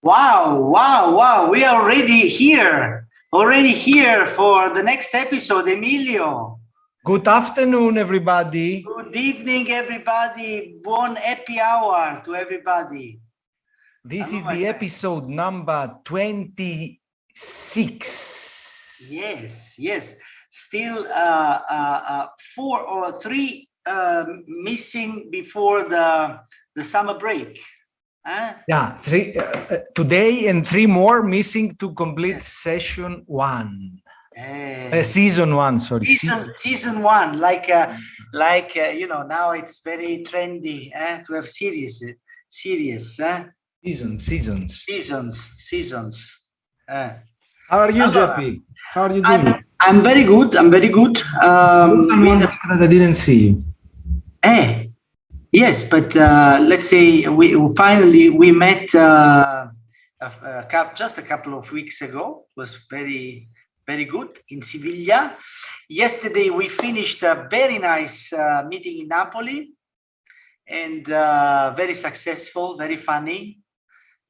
Wow. We are already here for the next episode, Emilio. Good afternoon, everybody. Good evening, everybody. Buon happy hour to everybody. This is the episode number 26. Yes. Still 4 or 3 missing before the summer break. Yeah, 3 today and 3 more missing to complete session 1. Season 1, sorry. Season 1, like now it's very trendy to have series. Seasons. How are you, Geppi? How are you doing? I'm very good. I didn't see you. Yes, but let's say we finally met just a couple of weeks ago. It was very good in Sevilla. Yesterday we finished a very nice meeting in Napoli, and very successful, very funny.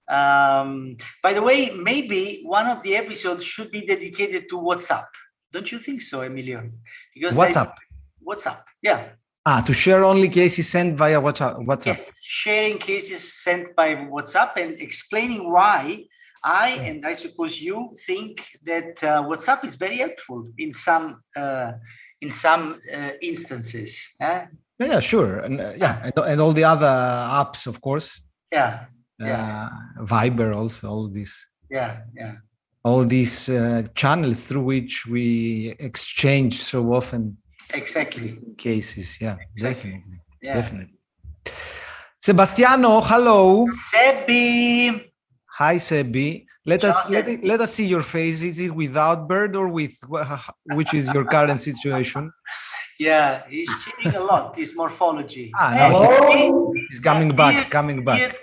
By the way, maybe one of the episodes should be dedicated to WhatsApp. Don't you think so, Emilio? Because WhatsApp, yeah. To share only cases sent via WhatsApp. Yes, sharing cases sent by WhatsApp and explaining why and I suppose you think that WhatsApp is very helpful in some instances. Yeah, sure, and all the other apps, of course. Yeah. Viber also, all this. Yeah. All these channels through which we exchange so often. Exactly. Cases, yeah, exactly. Definitely. Sebastiano, hello. Sebbi. Hi, Sebbi. Let us see your face. Is it without bird or with? Which is your current situation? Yeah, he's changing a lot. His morphology. No, he's coming back.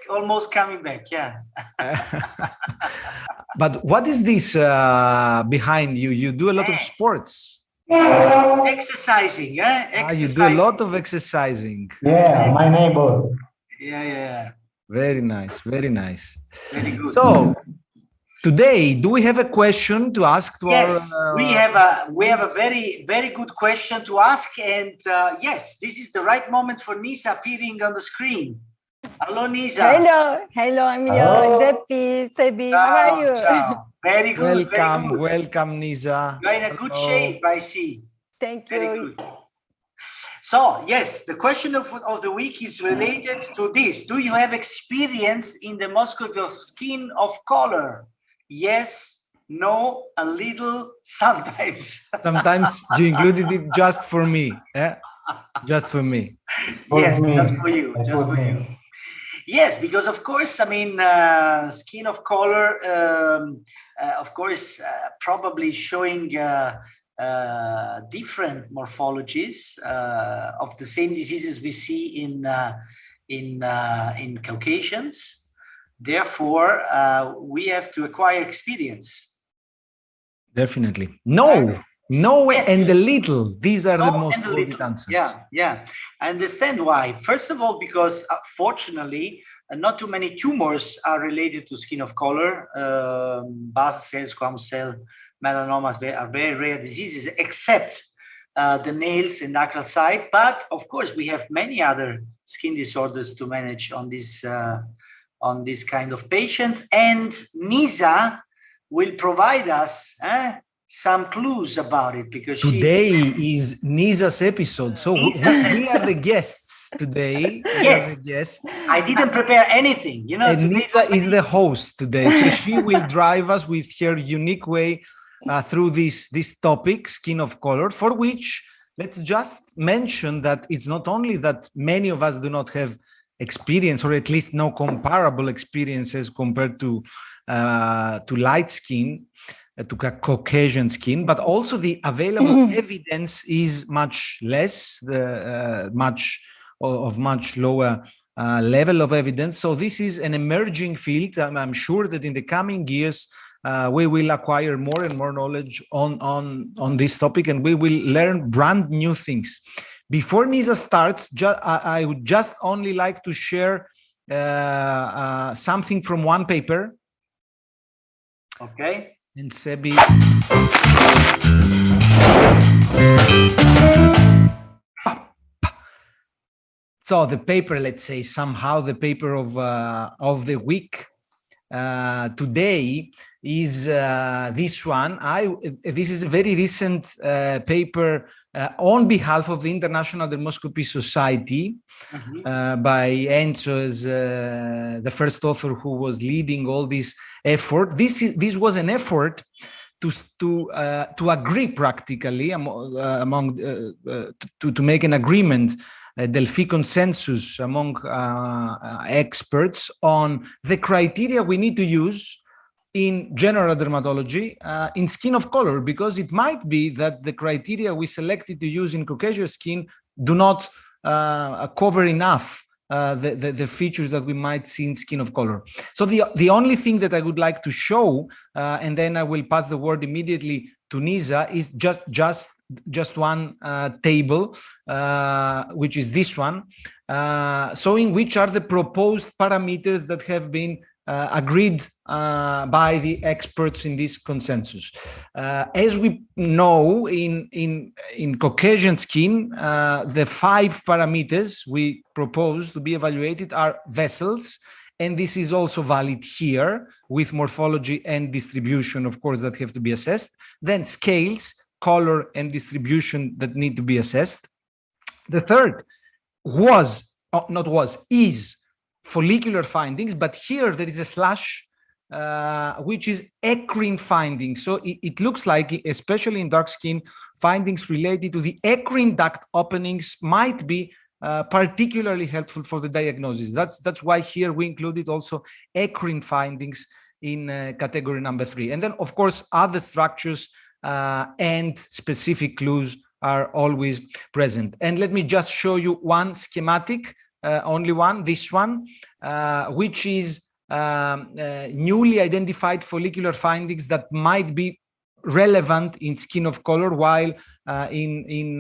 Almost coming back. Yeah. But what is this behind you? You do a lot of sports. Exercising, you do a lot of exercising. Yeah, my neighbor. Yeah. Very nice. Very good. So today, do we have a question to ask to our? We have a very, very good question to ask, and yes, this is the right moment for Nisa appearing on the screen. Hello, Nisa. Hello, Aimilios, Geppi, Sebbi. How are you? Ciao. Very good. Welcome, Nisa. You're in a good shape, I see. Thank you. Very good. So, yes, the question of the week is related to this. Do you have experience in the dermoscopy of skin of color? Yes, no, a little, sometimes. Sometimes you included it just for me. Just for me. Yes, just for you. Yes, because of course, I mean, skin of color, of course, probably showing different morphologies of the same diseases we see in Caucasians. Therefore, we have to acquire experience. Definitely. No, yes. And a little. These are the most important answers. Yeah. I understand why. First of all, because fortunately, not too many tumors are related to skin of color. Basal cell, squamous cell, melanomas are very rare diseases, except the nails and acral side. But of course, we have many other skin disorders to manage on this kind of patients. And Nisa will provide us some clues about it, because today is Nisa's episode. So we are the guests today. Yes. I didn't prepare anything, And Nisa is the host today. So she will drive us with her unique way through this topic, skin of color, for which let's just mention that it's not only that many of us do not have experience, or at least no comparable experiences compared to light skin, to Caucasian skin, but also the available evidence is much less, much lower level of evidence. So this is an emerging field. I'm sure that in the coming years we will acquire more and more knowledge on this topic, and we will learn brand new things. Before Nisa starts, I would just only like to share something from one paper Okay. And Sebi. So the paper, let's say somehow the paper of the week today is this one. This is a very recent paper on behalf of the International Dermoscopy Society by Enzo's, the first author who was leading all this effort. This was an effort to agree practically to make an agreement, a Delphi consensus among experts on the criteria we need to use in general dermatology in skin of color, because it might be that the criteria we selected to use in Caucasian skin do not cover enough the features that we might see in skin of color. So the only thing that I would like to show, and then I will pass the word immediately to Nisa, is just one table, which is this one, showing which are the proposed parameters that have been agreed by the experts in this consensus. As we know, in Caucasian skin, the 5 parameters we propose to be evaluated are vessels, and this is also valid here with morphology and distribution, of course, that have to be assessed. Then scales, color, and distribution that need to be assessed. The third is follicular findings, but here there is a slash, which is eccrine findings. So it looks like, especially in dark skin, findings related to the eccrine duct openings might be particularly helpful for the diagnosis. That's why here we included also eccrine findings in category number 3. And then, of course, other structures and specific clues are always present. And let me just show you one schematic, only one, this one, which is newly identified follicular findings that might be relevant in skin of color, while in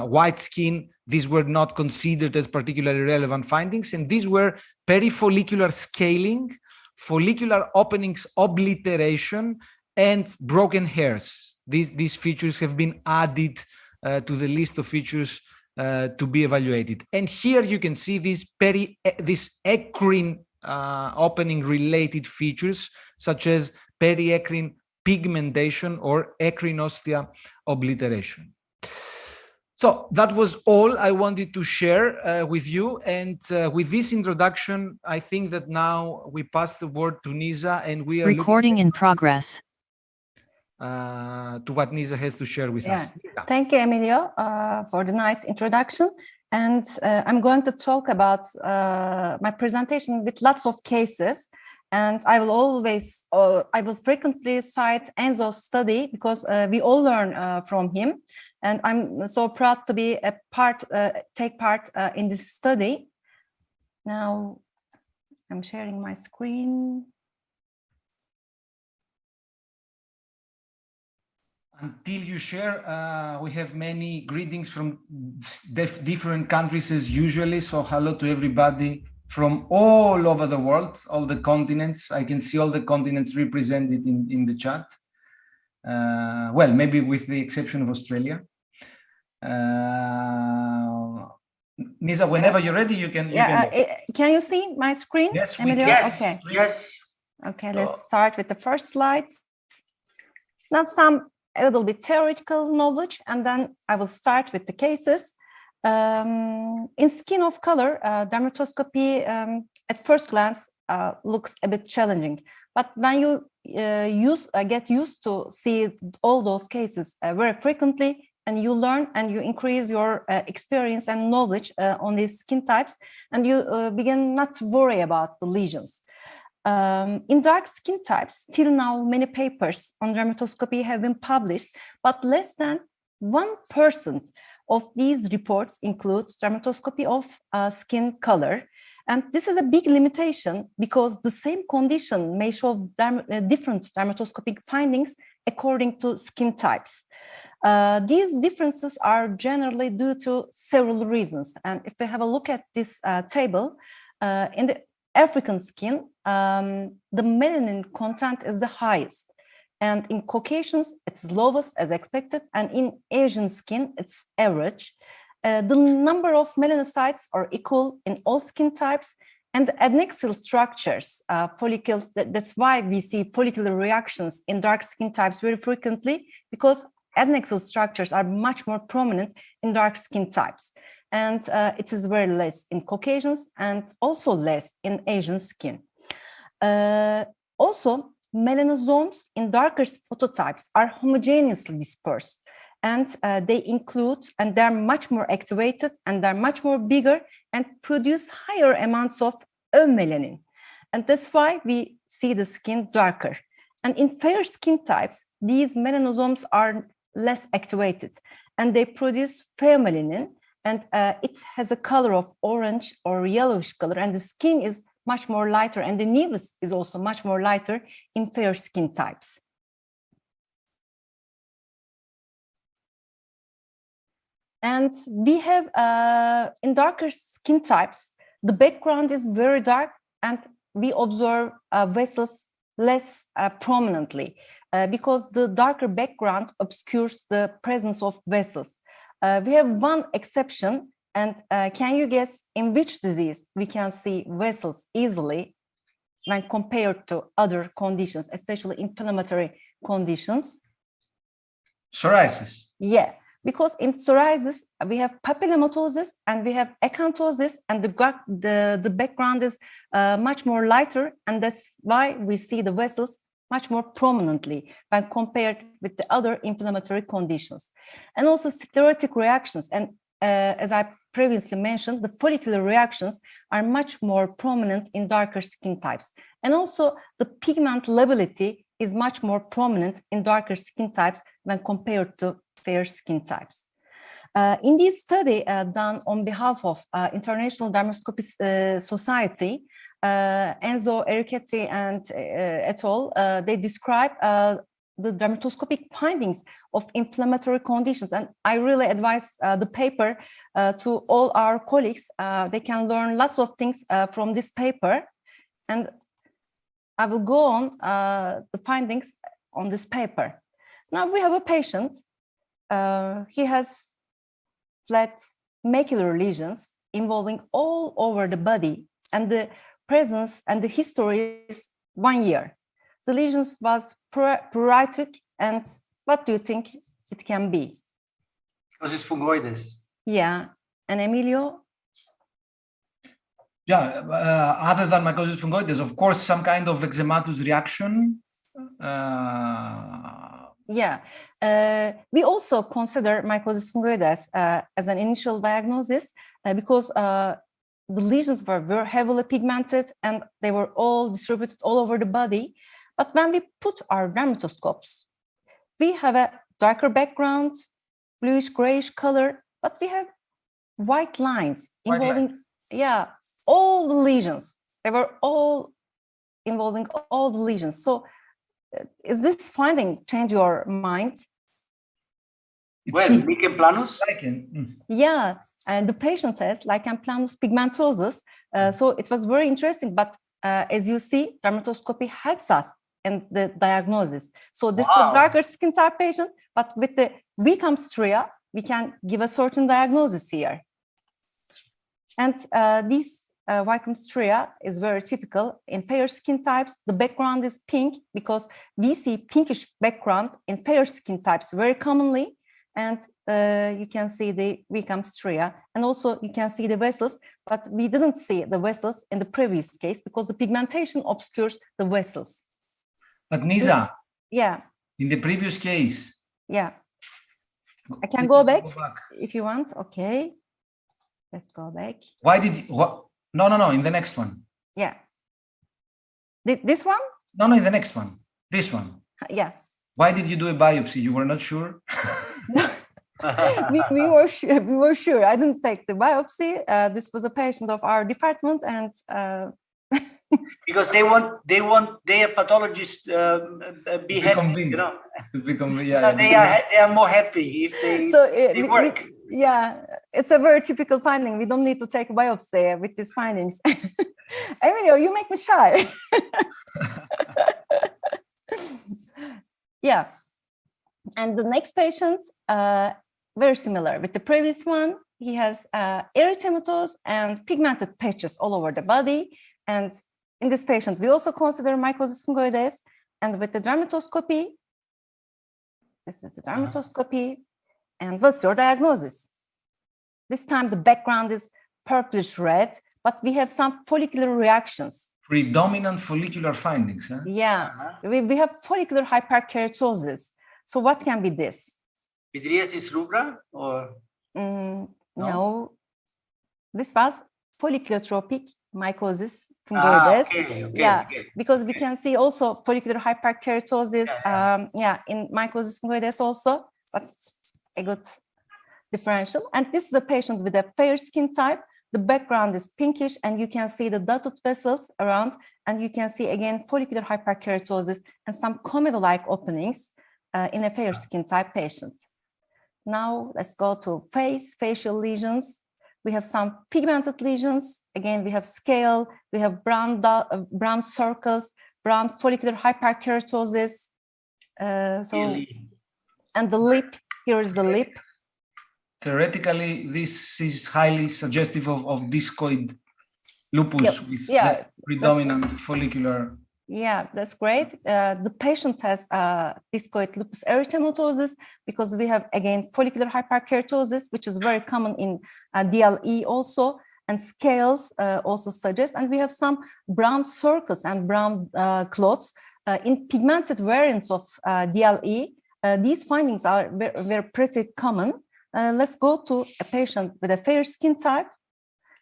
white skin, these were not considered as particularly relevant findings. And these were perifollicular scaling, follicular openings obliteration, and broken hairs. These features have been added to the list of features to be evaluated. And here you can see these eccrine opening related features, such as perieccrine pigmentation or eccrinostia obliteration. So that was all I wanted to share with you. And with this introduction, I think that now we pass the word to Nisa, and we are recording in progress. To what Nisa has to share with us. Thank you, Emilio, for the nice introduction. And I'm going to talk about my presentation with lots of cases. And I will frequently cite Enzo's study, because we all learn from him. And I'm so proud to be take part in this study. Now, I'm sharing my screen. Until you share, we have many greetings from different countries as usually. So hello to everybody from all over the world, all the continents. I can see all the continents represented in the chat. Well, maybe with the exception of Australia. Nisa, whenever you're ready, you can. Can you see my screen? Yes, Emilio? Yes. Okay. Yes. Okay, let's start with the first slide. Now a little bit theoretical knowledge, and then I will start with the cases. In skin of color, dermatoscopy at first glance looks a bit challenging, but when you get used to see all those cases very frequently, and you learn and you increase your experience and knowledge on these skin types, and you begin not to worry about the lesions. In dark skin types, till now, many papers on dermatoscopy have been published, but less than 1% of these reports include dermatoscopy of skin color. And this is a big limitation, because the same condition may show different dermatoscopic findings according to skin types. These differences are generally due to several reasons. And if we have a look at this table, in the African skin, the melanin content is the highest. And in Caucasians, it's lowest as expected. And in Asian skin, it's average. The number of melanocytes are equal in all skin types. And the adnexal structures, follicles, that's why we see follicular reactions in dark skin types very frequently, because adnexal structures are much more prominent in dark skin types. And it is very less in Caucasians and also less in Asian skin. Also, melanosomes in darker phototypes are homogeneously dispersed, and they include, and they're much more activated, and they're much more bigger and produce higher amounts of eumelanin. And that's why we see the skin darker. And in fair skin types, these melanosomes are less activated, and they produce pheomelanin, and it has a color of orange or yellowish color, and the skin is much more lighter, and the nevus is also much more lighter in fair skin types. And we have, in darker skin types, the background is very dark, and we observe vessels less prominently because the darker background obscures the presence of vessels. We have one exception. And can you guess in which disease we can see vessels easily when compared to other conditions, especially inflammatory conditions? Psoriasis. Yeah, because in psoriasis, we have papillomatosis and we have acanthosis, and the background is much more lighter, and that's why we see the vessels much more prominently when compared with the other inflammatory conditions. And also sclerotic reactions, and as I previously mentioned, the follicular reactions are much more prominent in darker skin types. And also the pigment lability is much more prominent in darker skin types when compared to fair skin types. In this study done on behalf of International Dermoscopy Society, Enzo Ericetti and et al., they describe the dermatoscopic findings of inflammatory conditions. And I really advise the paper to all our colleagues. They can learn lots of things from this paper. And I will go on the findings on this paper. Now we have a patient. He has flat macular lesions involving all over the body, and the presence and the history is 1 year. The lesions was pruritic, and what do you think it can be? Because it's fungoides. Yeah, and Emilio? Yeah, other than mycosis fungoides, of course, some kind of eczematous reaction. Yeah, we also consider mycosis fungoides as an initial diagnosis because the lesions were very heavily pigmented and they were all distributed all over the body. But when we put our dermatoscopes, we have a darker background, bluish grayish color, but we have white lines involving, yeah, all the lesions. They were all involving all the lesions. So is this finding change your mind? Well, lichen planus? Yeah, and the patient has lichen planus pigmentosus. So it was very interesting, but as you see, dermatoscopy helps us in the diagnosis. So this is a darker skin type patient, but with the Wickham stria, we can give a certain diagnosis here. And this Wickham stria is very typical in fair skin types. The background is pink because we see pinkish background in fair skin types very commonly. And you can see the Wickham stria, and also you can see the vessels, but we didn't see the vessels in the previous case because the pigmentation obscures the vessels. But Nisa, yeah, in the previous case, yeah, I can go back if you want. Okay, let's go back. Why did you? No, in the next one. Yeah, this one? No, in the next one. This one. Yeah. Why did you do a biopsy? You were not sure? we were sure. I didn't take the biopsy. This was a patient of our department, and because they want their pathologists be happy, convinced. you know. They are more happy if they work. Yeah, it's a very typical finding. We don't need to take a biopsy with these findings. Emilio, you make me shy. Yeah. And the next patient, very similar with the previous one. He has erythematous and pigmented patches all over the body. And in this patient, we also consider mycosis fungoides. And with the dermatoscopy, this is the dermatoscopy. And what's your diagnosis? This time the background is purplish red, but we have some follicular reactions. Predominant follicular findings, huh? Yeah, we have follicular hyperkeratosis. So what can be this? Pityriasis rubra or? No, this was folliculotropic mycosis fungoides. Okay. Because we can see also follicular hyperkeratosis, in mycosis fungoides also, but a good differential. And this is a patient with a fair skin type. The background is pinkish, and you can see the dotted vessels around, and you can see again follicular hyperkeratosis and some comedo-like openings in a fair skin type patient. Now let's go to facial lesions. We have some pigmented lesions. Again, we have scale, we have brown circles, brown follicular hyperkeratosis. And the lip, here is the lip. Theoretically, this is highly suggestive of discoid lupus with predominant follicular. Yeah, that's great. The patient has discoid lupus erythematosus because we have, again, follicular hyperkeratosis, which is very common in DLE also, and scales also suggest. And we have some brown circles and brown clots in pigmented variants of DLE. These findings are very pretty common. Let's go to a patient with a fair skin type.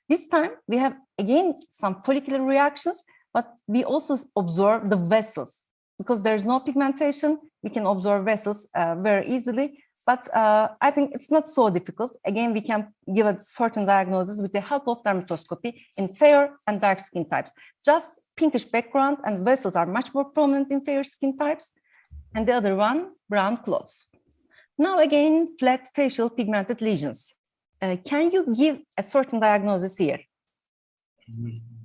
This time we have, again, some follicular reactions, but we also observe the vessels. Because there's no pigmentation, we can observe vessels very easily. But I think it's not so difficult. Again, we can give a certain diagnosis with the help of dermatoscopy in fair and dark skin types. Just pinkish background and vessels are much more prominent in fair skin types. And the other one, brown clots. Now again, flat facial pigmented lesions. Can you give a certain diagnosis here?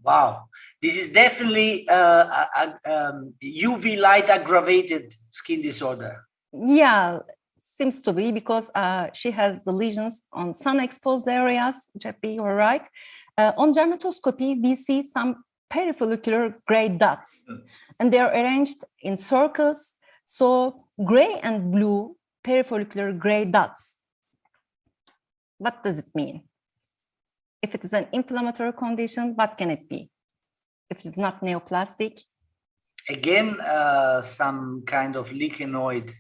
Wow, this is definitely UV light aggravated skin disorder. Yeah, seems to be because she has the lesions on sun-exposed areas. Geppi, you're right. On dermatoscopy, we see some perifollicular gray dots, and they are arranged in circles. So gray and blue perifollicular gray dots. What does it mean? If it is an inflammatory condition, what can it be? If it's not neoplastic? Again, some kind of lichenoid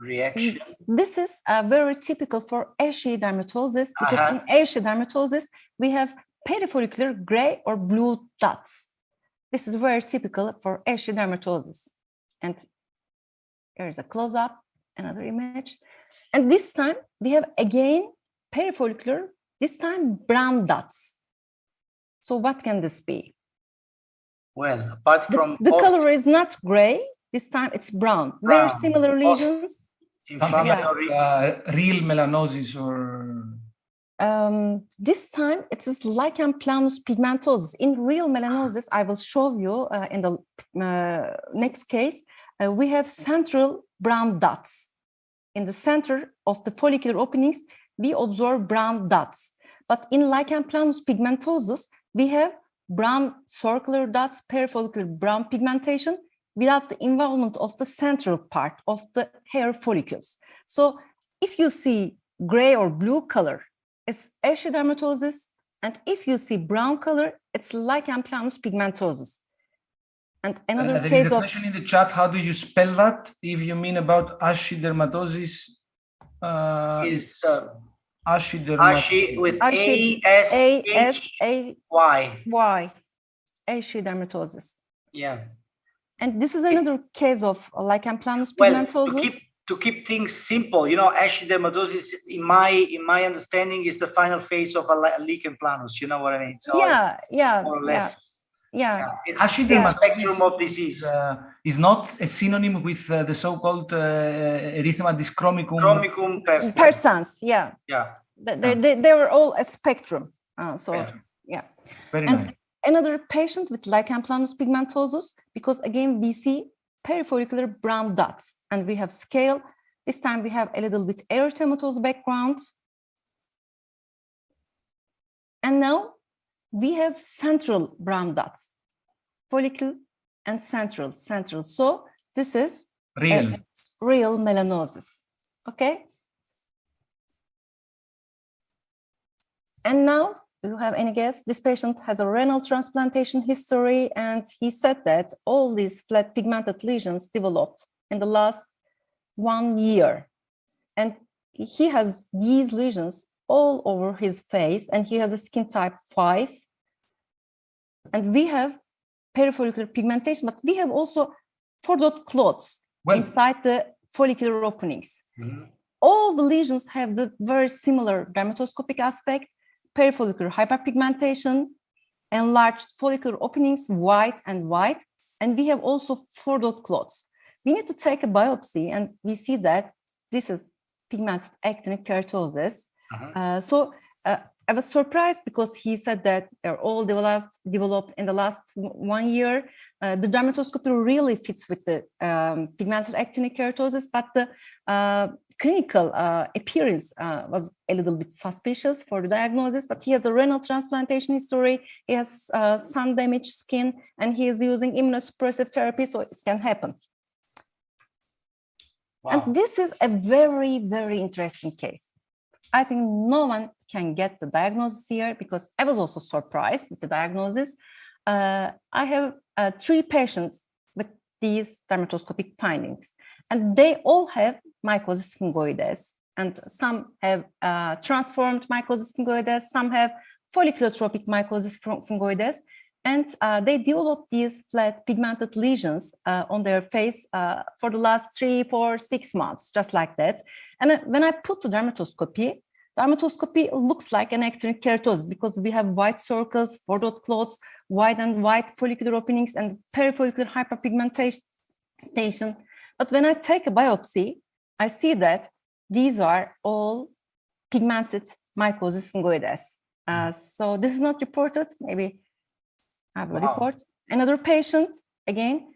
reaction. This is very typical for ashy dermatosis because in ashy dermatosis, we have perifollicular gray or blue dots. This is very typical for ashy dermatosis. And here's a close-up, another image. And this time, we have again perifollicular, this time brown dots. So what can this be? Well, apart from... The color is not gray, this time it's brown. Very similar lesions. Inflammatory. Real melanosis or... This time it is lichen planus pigmentosus. In real melanosis, I will show you in the next case, we have central brown dots. In the center of the follicular openings, we observe brown dots. But in lichen planus pigmentosus, we have brown circular dots, perifollicular brown pigmentation without the involvement of the central part of the hair follicles. So if you see gray or blue color, it's ashy dermatosis, and if you see brown color, it's lichen planus pigmentosus. And another there case is a question in the chat. How do you spell that? If you mean about ashy dermatosis, it's ashy dermatosis. Ashy with A-S-H-Y. Ashy dermatosis. Yeah. And this is another case of lichen planus pigmentosus. To keep things simple, you know, ashy dermatosis, in my understanding, is the final phase of a lichen planus. You know what I mean? So more or less. It's Ashy dermatosis spectrum of disease. Is not a synonym with the so-called erythematous chromicum. Chromicum persans. They were all a spectrum. Very nice. Another patient with lichen planus pigmentosus, because again we see perifollicular brown dots, and we have scale. This time we have a little bit erythematous background. And now we have central brown dots, follicle and central. So this is real melanosis, okay? And now, do you have any guess? This patient has a renal transplantation history, and he said that all these flat pigmented lesions developed in the last 1 year. And he has these lesions all over his face, and he has a skin type 5. And we have perifollicular pigmentation, but we have also 4-dot clots inside the follicular openings. Mm-hmm. All the lesions have the very similar dermatoscopic aspect, perifollicular hyperpigmentation, enlarged follicular openings, white, and we have also 4-dot clots. We need to take a biopsy, and we see that this is pigmented actinic keratosis. I was surprised because he said that they're all developed in the last 1 year. The dermatoscopy really fits with the pigmented actinic keratosis, but the clinical appearance was a little bit suspicious for the diagnosis, but he has a renal transplantation history, he has sun-damaged skin, and he is using immunosuppressive therapy, so it can happen. Wow. And this is a very, very interesting case. I think no one can get the diagnosis here because I was also surprised with the diagnosis. I have 3 patients with these dermatoscopic findings, and they all have mycosis fungoides, and some have transformed mycosis fungoides, some have folliculotropic mycosis fungoides, and they developed these flat pigmented lesions on their face for the last 3, 4, 6 months, just like that. And when I put the dermatoscopy looks like an actinic keratosis because we have white circles, 4-dot clots, white and white follicular openings, and perifollicular hyperpigmentation. But when I take a biopsy, I see that these are all pigmented mycosis fungoides. So this is not reported. Maybe I will report. Another patient, again,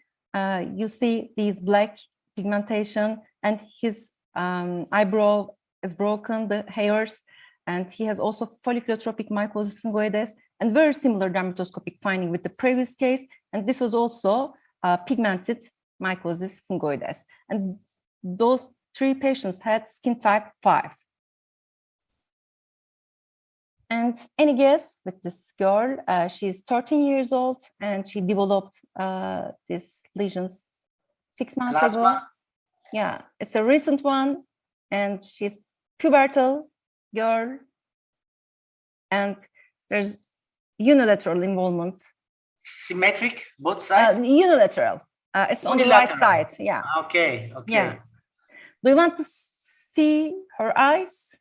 you see these black pigmentation, and his eyebrow is broken, the hairs, and he has also folliculotropic mycosis fungoides, and very similar dermatoscopic finding with the previous case. And this was also pigmented mycosis fungoides. And those 3 patients had skin type 5. And any guess with this girl? She's 13 years old, and she developed these lesions 6 months ago. One? Yeah, it's a recent one, and she's pubertal girl, and there's unilateral involvement. Symmetric, both sides? Unilateral. It's on the right side, yeah. Okay. Yeah. Do you want to see her eyes?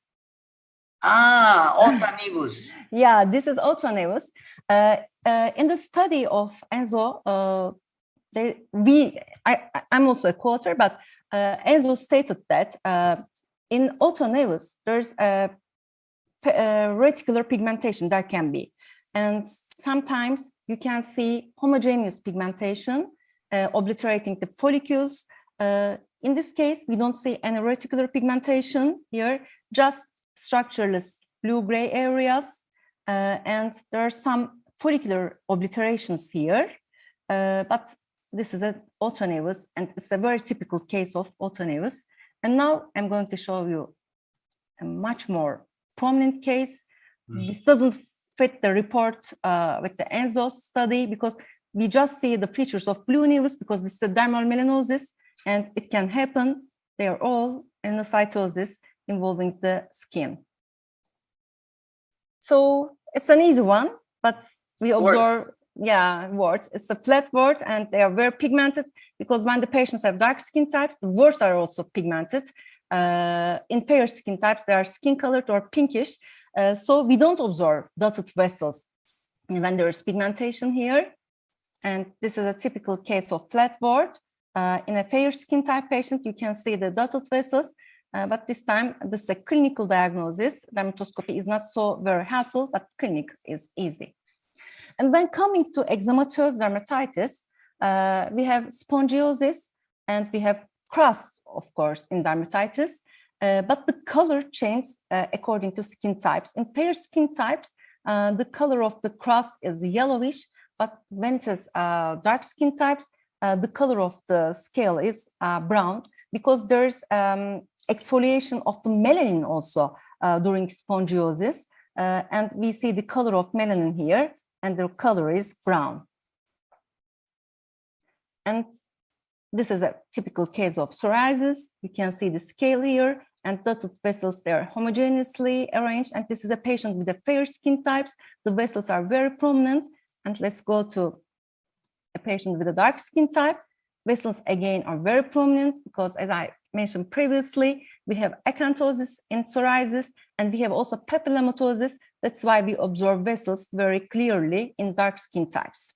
Autonomous. Yeah, this is autonomous. In the study of Enzo, I'm also a quoter, but Enzo stated that in autonomous, there's a reticular pigmentation there can be. And sometimes you can see homogeneous pigmentation obliterating the follicles. In this case, we don't see any reticular pigmentation here, just structureless blue-gray areas, and there are some follicular obliterations here, but this is an autonomous, and it's a very typical case of autonomous. And now I'm going to show you a much more prominent case. This doesn't fit the report with the Enzo study because we just see the features of blue nevus because this is a dermal melanosis, and it can happen. They are all inocytosis involving the skin. So it's an easy one, but we observe, warts. It's a flat wart, and they are very pigmented because when the patients have dark skin types, the warts are also pigmented. In fair skin types, they are skin colored or pinkish. So we don't observe dotted vessels when there is pigmentation here. And this is a typical case of flat wart. In a fair skin type patient, you can see the dotted vessels. But this time, this is a clinical diagnosis. Dermatoscopy is not so very helpful, but clinic is easy. And when coming to eczematous dermatitis, we have spongiosis, and we have crust, of course, in dermatitis, but the color changes according to skin types. In fair skin types, the color of the crust is yellowish, but when it is dark skin types, the color of the scale is brown, because there's exfoliation of the melanin also during spongiosis, and we see the color of melanin here, and the color is brown. And this is a typical case of psoriasis. You can see the scale here, and dotted vessels, they are homogeneously arranged. And this is a patient with a fair skin types. The vessels are very prominent. And let's go to a patient with a dark skin type. Vessels again are very prominent because, as I mentioned previously, we have acanthosis in psoriasis, and we have also papillomatosis. That's why we observe vessels very clearly in dark skin types.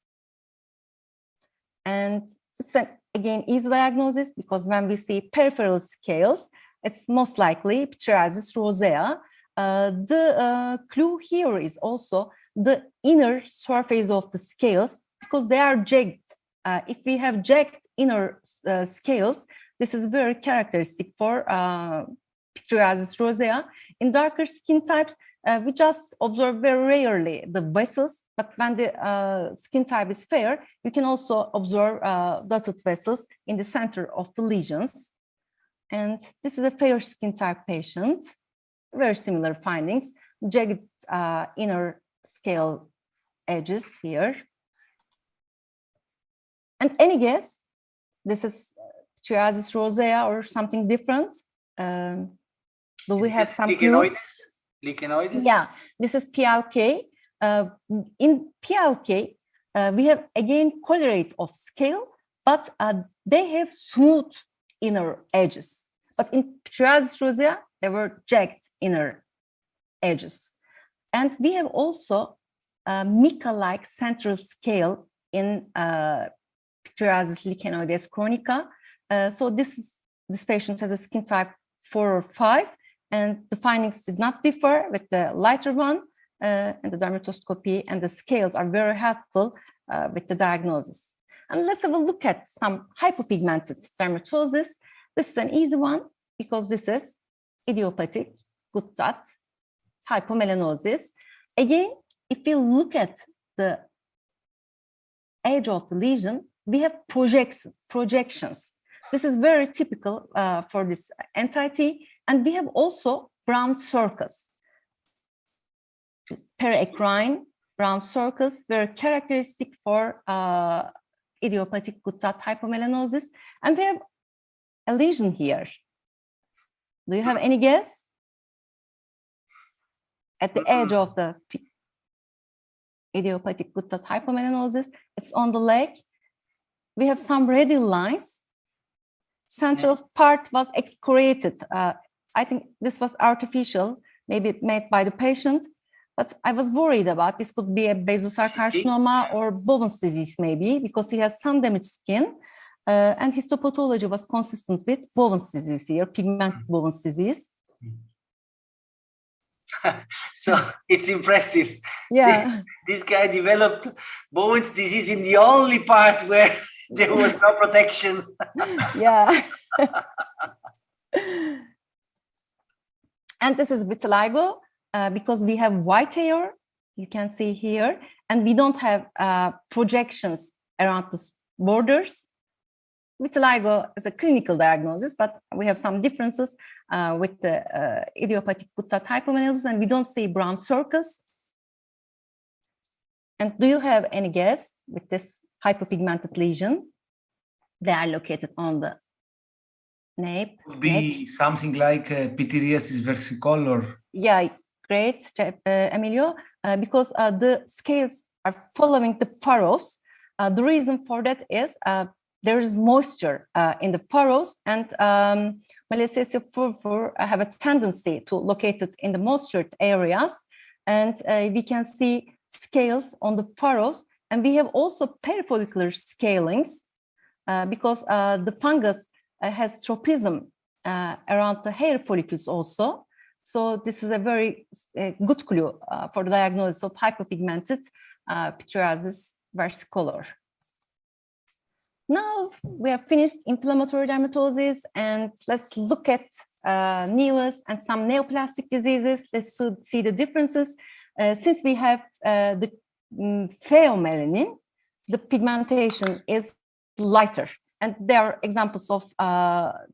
And it's again easy diagnosis, because when we see peripheral scales, it's most likely psoriasis rosea. The clue here is also the inner surface of the scales, because they are jagged. If we have jagged inner scales, this is very characteristic for psoriasis rosea. In darker skin types, we just observe very rarely the vessels, but when the skin type is fair, you can also observe dotted vessels in the center of the lesions. And this is a fair skin type patient, very similar findings, jagged inner scale edges here. And any guess? This is psoriasis rosea or something different? Do we have some clues? Lichenoides? Yeah, this is PLK. In PLK, we have again colorate of scale, but they have smooth inner edges. But in psoriasis rosea, they were jagged inner edges. And we have also mica-like central scale in psoriasis lichenoides chronica. So this patient has a skin type 4 or 5, and the findings did not differ with the lighter one, and the dermatoscopy and the scales are very helpful with the diagnosis. And let's have a look at some hypopigmented dermatosis. This is an easy one, because this is idiopathic good dot hypomelanosis. Again, if we look at the edge of the lesion, we have projections. This is very typical for this entity. And we have also brown circles, periacrine brown circles, very characteristic for idiopathic good dot hypomelanosis. And we have a lesion here. Do you have any guess? At the edge of the idiopathic good dot hypomelanosis, it's on the leg. We have some radial lines. Central part was excoriated. I think this was artificial, maybe made by the patient, but I was worried about this could be a basal cell carcinoma or Bowen's disease maybe, because he has some damaged skin, and histopathology was consistent with Bowen's disease here, pigmented Bowen's disease. So it's impressive. Yeah. This guy developed Bowen's disease in the only part where there was no protection. Yeah. And this is vitiligo, because we have white hair, you can see here, and we don't have projections around the borders. Vitiligo is a clinical diagnosis, but we have some differences with the idiopathic good dot hypomelanosis, and we don't see brown circles. And do you have any guess with this hypopigmented lesion? They are located on the nape. Could be something like pityriasis versicolor. Yeah, great, Aimilios, because the scales are following the furrows. The reason for that is there is moisture in the furrows, and Malassezia furfur have a tendency to locate it in the moistured areas, and we can see scales on the furrows, and we have also perifollicular scalings because the fungus has tropism around the hair follicles also. So this is a very good clue for the diagnosis of hypopigmented pityriasis versicolor. Now we have finished inflammatory dermatosis, and let's look at nevus and some neoplastic diseases. Let's see the differences. Since we have the pheomelanin, the pigmentation is lighter, and there are examples of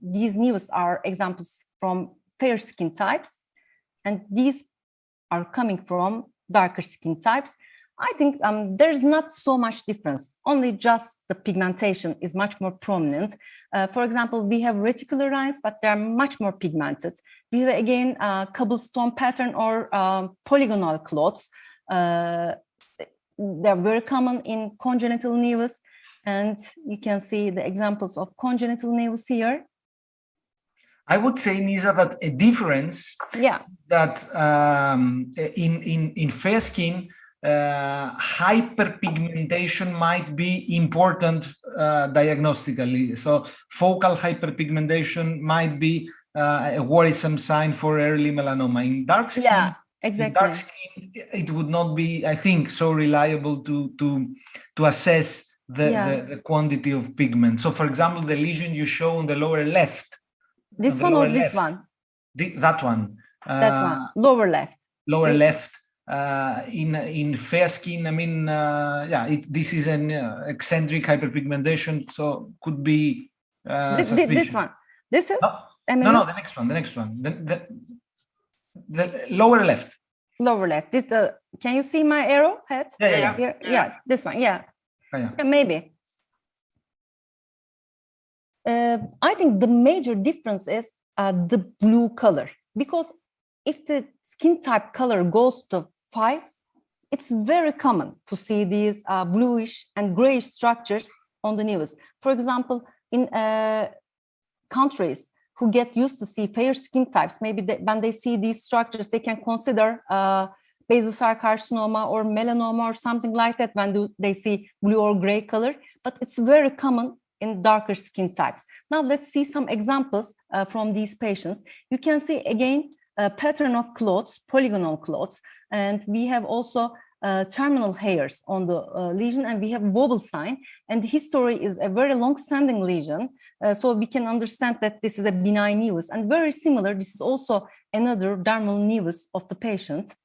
these nevus are examples from fair skin types, and these are coming from darker skin types. I think there's not so much difference, only just the pigmentation is much more prominent. For example, we have reticular lines, but they're much more pigmented. We have again cobblestone pattern or polygonal clots. They're very common in congenital nevus, and you can see the examples of congenital nevus here. I would say, Nisa, that a difference that in fair skin, hyperpigmentation might be important diagnostically. So focal hyperpigmentation might be a worrisome sign for early melanoma. In dark skin, exactly. In dark skin, it would not be, I think, so reliable to assess the quantity of pigment. So, for example, the lesion you show on the lower left. This one or this one? That one. That one, lower left. Lower left. In fair skin, I mean, this is an eccentric hyperpigmentation, so could be suspicious. This one. This is? No, the next one. The lower left. Lower left. This can you see my arrow head? Yeah. This one. Yeah, maybe. I think the major difference is the blue color, because if the skin type color goes to 5, it's very common to see these bluish and grayish structures on the nevus. For example, in countries who get used to see fair skin types, maybe when they see these structures, they can consider basal cell carcinoma or melanoma or something like that when they see blue or gray color. But it's very common in darker skin types. Now let's see some examples from these patients. You can see again a pattern of clots, polygonal clots, and we have also terminal hairs on the lesion, and we have wobble sign, and the history is a very long-standing lesion, so we can understand that this is a benign nevus, and very similar, this is also another dermal nevus of the patient.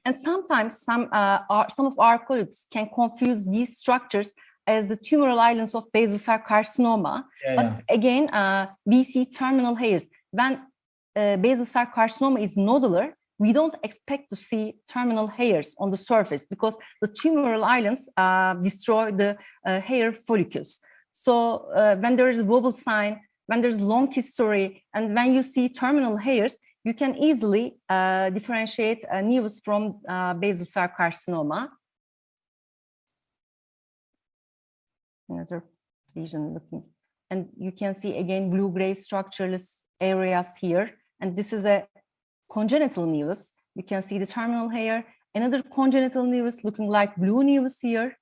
And sometimes some of our colleagues can confuse these structures as the tumoral islands of basal cell carcinoma. But again, we see terminal hairs. When basal cell carcinoma is nodular, we don't expect to see terminal hairs on the surface because the tumoral islands destroy the hair follicles. So when there is a wobble sign, when there's long history, and when you see terminal hairs, you can easily differentiate nevus from basal cell carcinoma. Another lesion looking, and you can see again blue-gray structureless areas here, and this is a congenital nevus. You can see the terminal hair. Another congenital nevus looking like blue nevus here.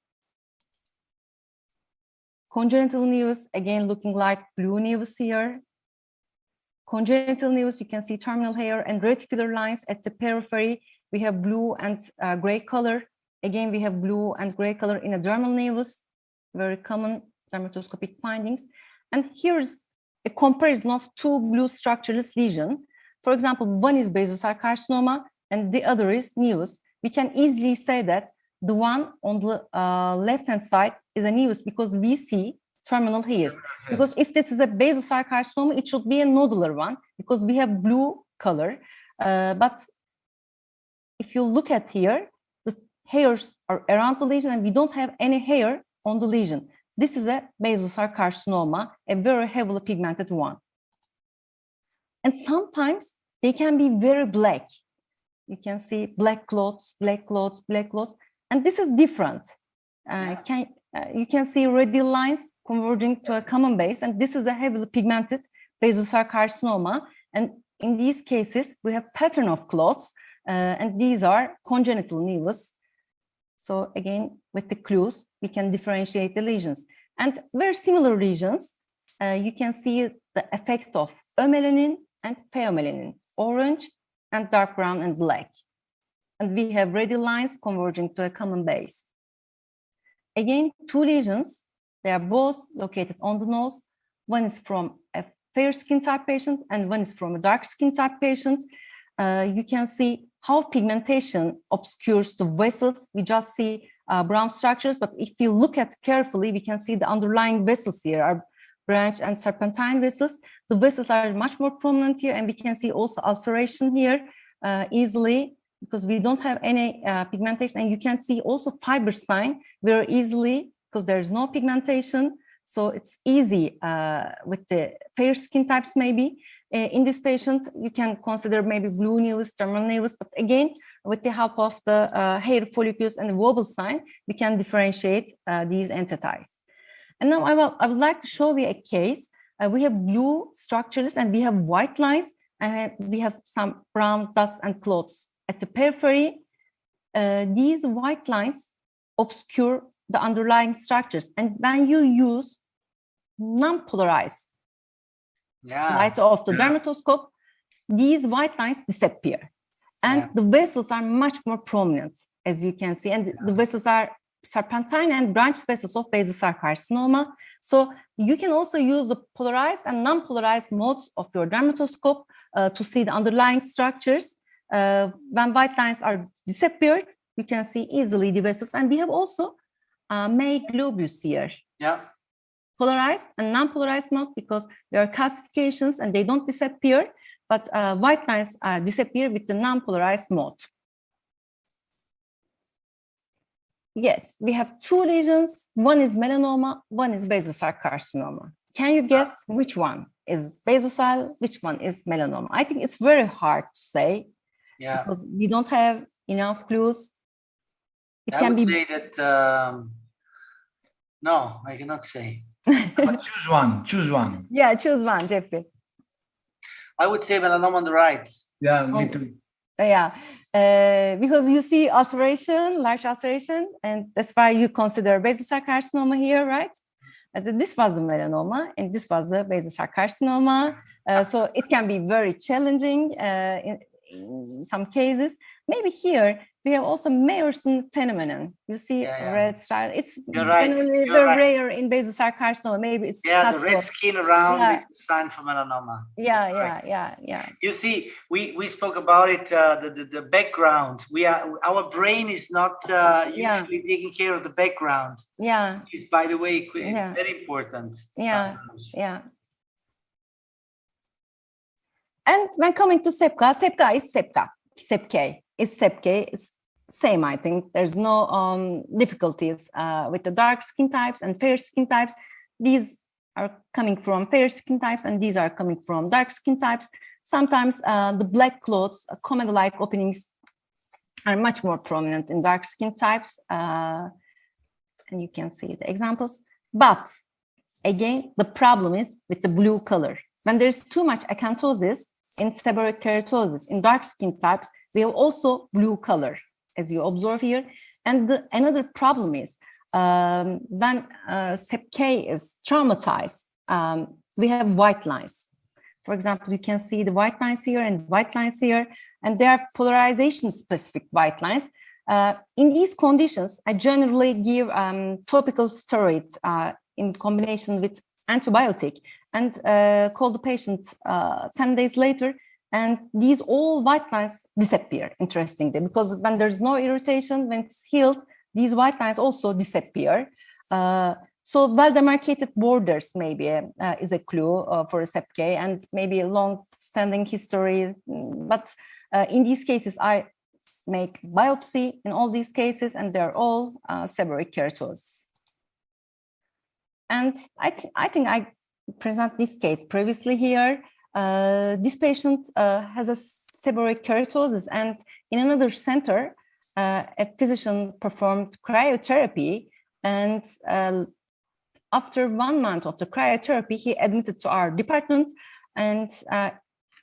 Congenital nevus again looking like blue nevus here. Congenital nevus, you can see terminal hair and reticular lines at the periphery. We have blue and gray color. Again, we have blue and gray color in a dermal nevus. Very common dermatoscopic findings. And here's a comparison of two blue structureless lesions. For example, one is basal cell carcinoma and the other is nevus. We can easily say that the one on the left-hand side is a nevus because we see terminal hairs. Because if this is a basal cell carcinoma, it should be a nodular one because we have blue color. But if you look at here, the hairs are around the lesion and we don't have any hair on the lesion. This is a basal cell carcinoma, a very heavily pigmented one. And sometimes they can be very black. You can see black clots, black clots, black clots, and this is different. You can see radial lines converging to a common base, and this is a heavily pigmented basal cell carcinoma. And in these cases, we have pattern of clots, and these are congenital nevus. So again, with the clues, we can differentiate the lesions. And very similar lesions, you can see the effect of eumelanin and pheomelanin, orange and dark brown and black. And we have radial lines converging to a common base. Again, two lesions They are both located on the nose. One is from a fair skin type patient and one is from a dark skin type patient. You can see how pigmentation obscures the vessels. We just see brown structures, but if you look at carefully, we can see the underlying vessels here are branch and serpentine vessels. The vessels are much more prominent here, and we can see also ulceration here easily because we don't have any pigmentation, and you can see also fiber sign very easily because there is no pigmentation. So it's easy with the fair skin types maybe. In this patient, you can consider maybe blue nevus, thermal nevus, but again, with the help of the hair follicles and the wobble sign, we can differentiate these entities. And now I would like to show you a case. We have blue structures and we have white lines, and we have some brown dots and clots at the periphery. These white lines obscure the underlying structures, and when you use non-polarized light of the dermatoscope, these white lines disappear, and the vessels are much more prominent, as you can see, and the vessels are serpentine and branch vessels of basal cell carcinoma. So you can also use the polarized and non-polarized modes of your dermatoscope to see the underlying structures. When white lines are disappeared, you can see easily the vessels, and we have also made globus here. Yeah. Polarized and non-polarized mode because there are calcifications and they don't disappear, but white lines disappear with the non-polarized mode. Yes, we have two lesions. One is melanoma, one is basal cell carcinoma. Can you guess which one is basal cell, which one is melanoma? I think it's very hard to say because we don't have enough clues. It can be. Say that. No, I cannot say. Choose one. Choose one. Yeah, choose one, Geppi. I would say melanoma on the right. Yeah, me too. Yeah, because you see ulceration, large ulceration, and that's why you consider basal cell carcinoma here, right? This was the melanoma, and this was the basal cell carcinoma. So it can be very challenging in some cases. Maybe here we have also Meyerson phenomenon. You see red stripe. It's generally very rare in basal cell carcinoma. Maybe it's the red skin around is a sign for melanoma. Yeah. You see, we spoke about it. The background. Our brain is not usually taking care of the background. Yeah. It's, by the way, very important. Yeah. And when coming to sepka is sepka. Sepkay is sepkay. It's same, I think. There's no difficulties with the dark skin types and fair skin types. These are coming from fair skin types and these are coming from dark skin types. Sometimes the black clots, comedy-like openings are much more prominent in dark skin types. And you can see the examples. But again, the problem is with the blue color. When there's too much acanthosis in seborrheic keratosis in dark skin types, we have also blue color, as you observe here. And another problem is when sepkay is traumatized, we have white lines. For example, you can see the white lines here and white lines here, and they are polarization-specific white lines. In these conditions, I generally give topical steroid in combination with antibiotic and call the patient 10 days later, and these all white lines disappear, interestingly, because when there's no irritation, when it's healed, these white lines also disappear. So well-demarcated borders maybe is a clue for a sepkay, and maybe a long-standing history. But in these cases, I make biopsy in all these cases, and they're all seborrheic keratosis. And I think I present this case previously here. This patient has a seborrheic keratosis, and in another center, a physician performed cryotherapy, and after 1 month of the cryotherapy, he admitted to our department. And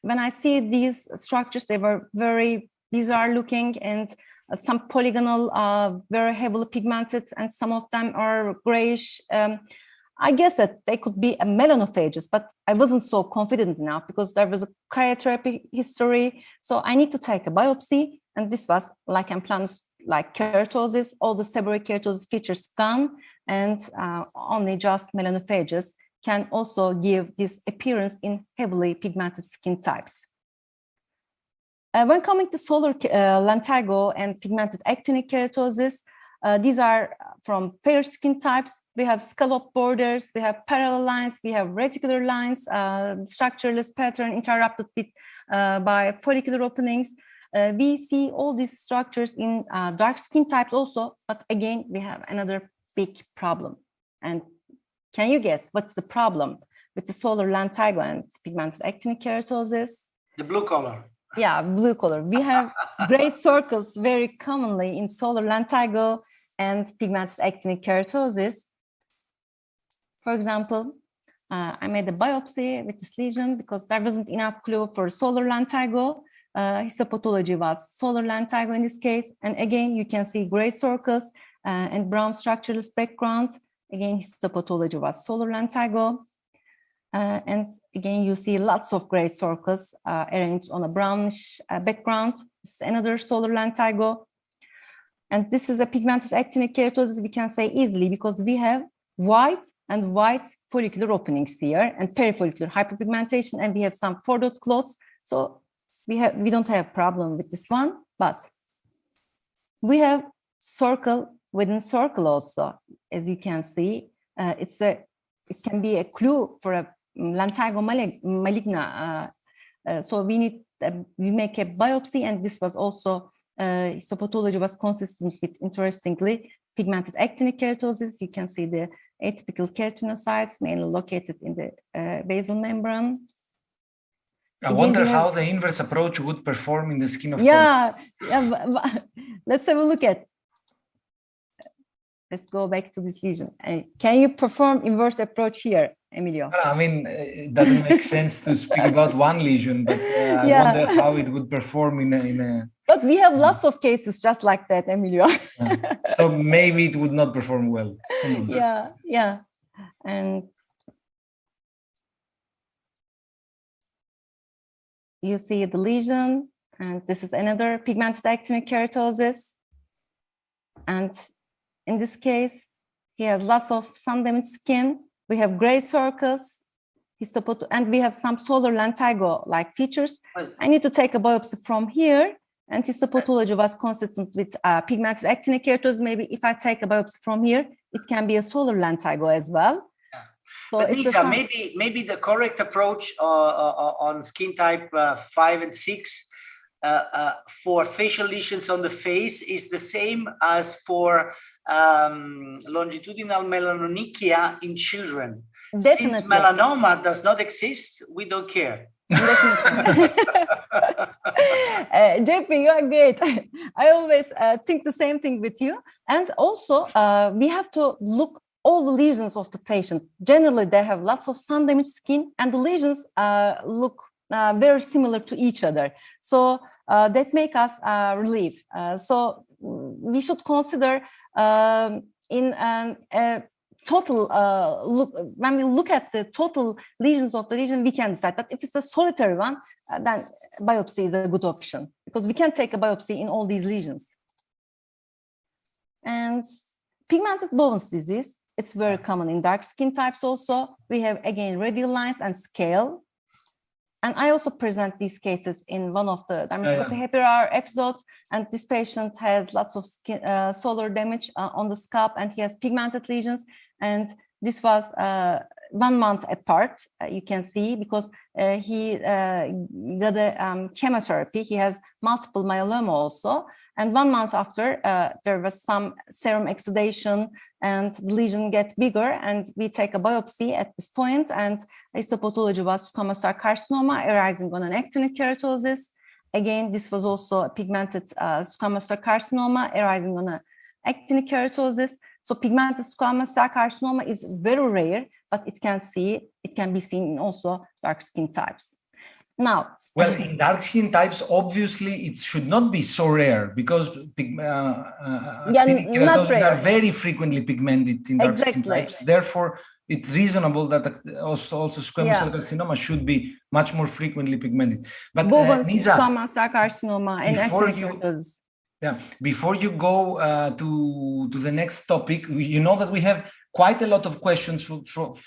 when I see these structures, they were very bizarre looking, and some polygonal, very heavily pigmented, and some of them are grayish. I guess that they could be a melanophages, but I wasn't so confident enough because there was a cryotherapy history. So I need to take a biopsy, and this was lichen planus like keratosis. All the seborrheic keratosis features gone. and only just melanophages can also give this appearance in heavily pigmented skin types. When coming to solar lentigo and pigmented actinic keratosis, these are from fair skin types. We have scallop borders, we have parallel lines, we have reticular lines, structureless pattern interrupted by follicular openings. We see all these structures in dark skin types also, but again, we have another big problem. And can you guess what's the problem with the solar lentigo and pigmented actinic keratosis? The blue color. Yeah, blue color. We have gray circles very commonly in solar lentigo and pigmented actinic keratosis. For example, I made a biopsy with this lesion because there wasn't enough clue for solar lentigo. Histopathology was solar lentigo in this case. And again, you can see gray circles and brown structureless background. Again, histopathology was solar lentigo. And again, you see lots of gray circles arranged on a brownish background. This is another solar lentigo. And this is a pigmented actinic keratosis, we can say easily, because we have white and white follicular openings here and perifollicular hyperpigmentation, and we have some four-dot clots. So we don't have problem with this one, but we have circle within circle also. As you can see, it can be a clue for a lentigo maligna. So we make a biopsy, and this was also histopathology was consistent with, interestingly, pigmented actinic keratosis. You can see the atypical keratinocytes mainly located in the basal membrane. I wonder how the inverse approach would perform in the skin of color. Let's have a look at. Let's go back to this lesion. Can you perform inverse approach here, Emilio? I mean, it doesn't make sense to speak about one lesion, but I wonder how it would perform in a. But we have lots of cases just like that, Emilio. So maybe it would not perform well. Yeah. And you see the lesion, and this is another pigmented actinic keratosis. And in this case, he has lots of sun-damaged skin. We have gray circles, and we have some solar lentigo-like features. I need to take a biopsy from here, and histopathology was consistent with pigmented actinic keratosis. Maybe if I take a biopsy from here, it can be a solar lentigo as well. So but Nisa, maybe the correct approach on skin type 5 and 6 for facial lesions on the face is the same as for longitudinal melanonychia in children. Definitely. Since melanoma does not exist, we don't care. Geppi, you are great. I always think the same thing with you. And also, we have to look all the lesions of the patient. Generally, they have lots of sun-damaged skin, and the lesions look very similar to each other. So that make us relief. So we should consider in a total look, when we look at the total lesions of the lesion, we can decide. But if it's a solitary one, then biopsy is a good option, because we can take a biopsy in all these lesions. And pigmented Bowen's disease, it's very common in dark skin types also. We have, again, radial lines and scale. And I also present these cases in one of the Dermoscopy Happy Hour episodes. And this patient has lots of skin, solar damage on the scalp, and he has pigmented lesions. And this was 1 month apart, you can see, because he got a chemotherapy. He has multiple myeloma also. And 1 month after, there was some serum exudation, and the lesion gets bigger, and we take a biopsy at this point, and histopathology was squamous cell carcinoma arising on an actinic keratosis. Again, this was also a pigmented squamous cell carcinoma arising on an actinic keratosis. So pigmented squamous cell carcinoma is very rare, but it can be seen in also dark skin types. Now, well, in dark skin types, obviously, it should not be so rare, because keratosis are very frequently pigmented in dark skin types. Therefore, it's reasonable that also squamous cell carcinoma should be much more frequently pigmented. But Bowen's Nisa, squamous cell carcinoma and actinic keratosis. Yeah. Before you go to the next topic, you know that we have quite a lot of questions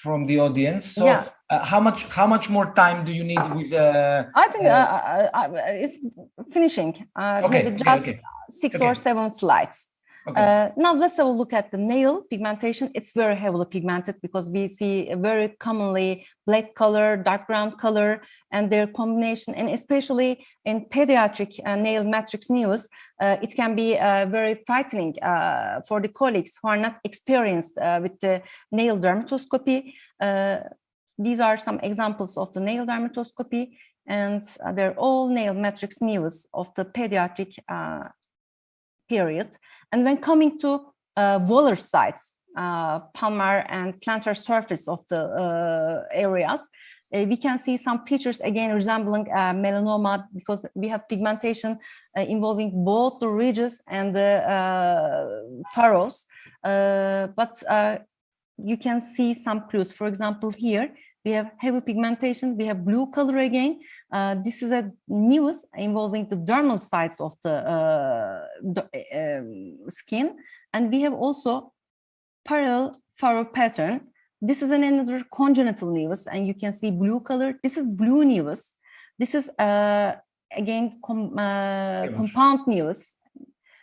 from the audience. So Yeah. how much more time do you need with? I think it's finishing. Maybe just 6 or 7 slides. Okay. Now let's have a look at the nail pigmentation. It's very heavily pigmented because we see a very commonly black color, dark brown color, and their combination, and especially in pediatric nail matrix news, it can be very frightening for the colleagues who are not experienced with the nail dermatoscopy. These are some examples of the nail dermatoscopy, and they're all nail matrix news of the pediatric period. And when coming to volar sites, palmar and plantar surface of the areas, we can see some features again resembling melanoma because we have pigmentation involving both the ridges and the furrows. But you can see some clues. For example, here we have heavy pigmentation, we have blue color again. This is a news involving the dermal sides of the skin. And we have also parallel furrow pattern. This is another congenital nevus, and you can see blue color. This is blue nevus. This is again compound nevus.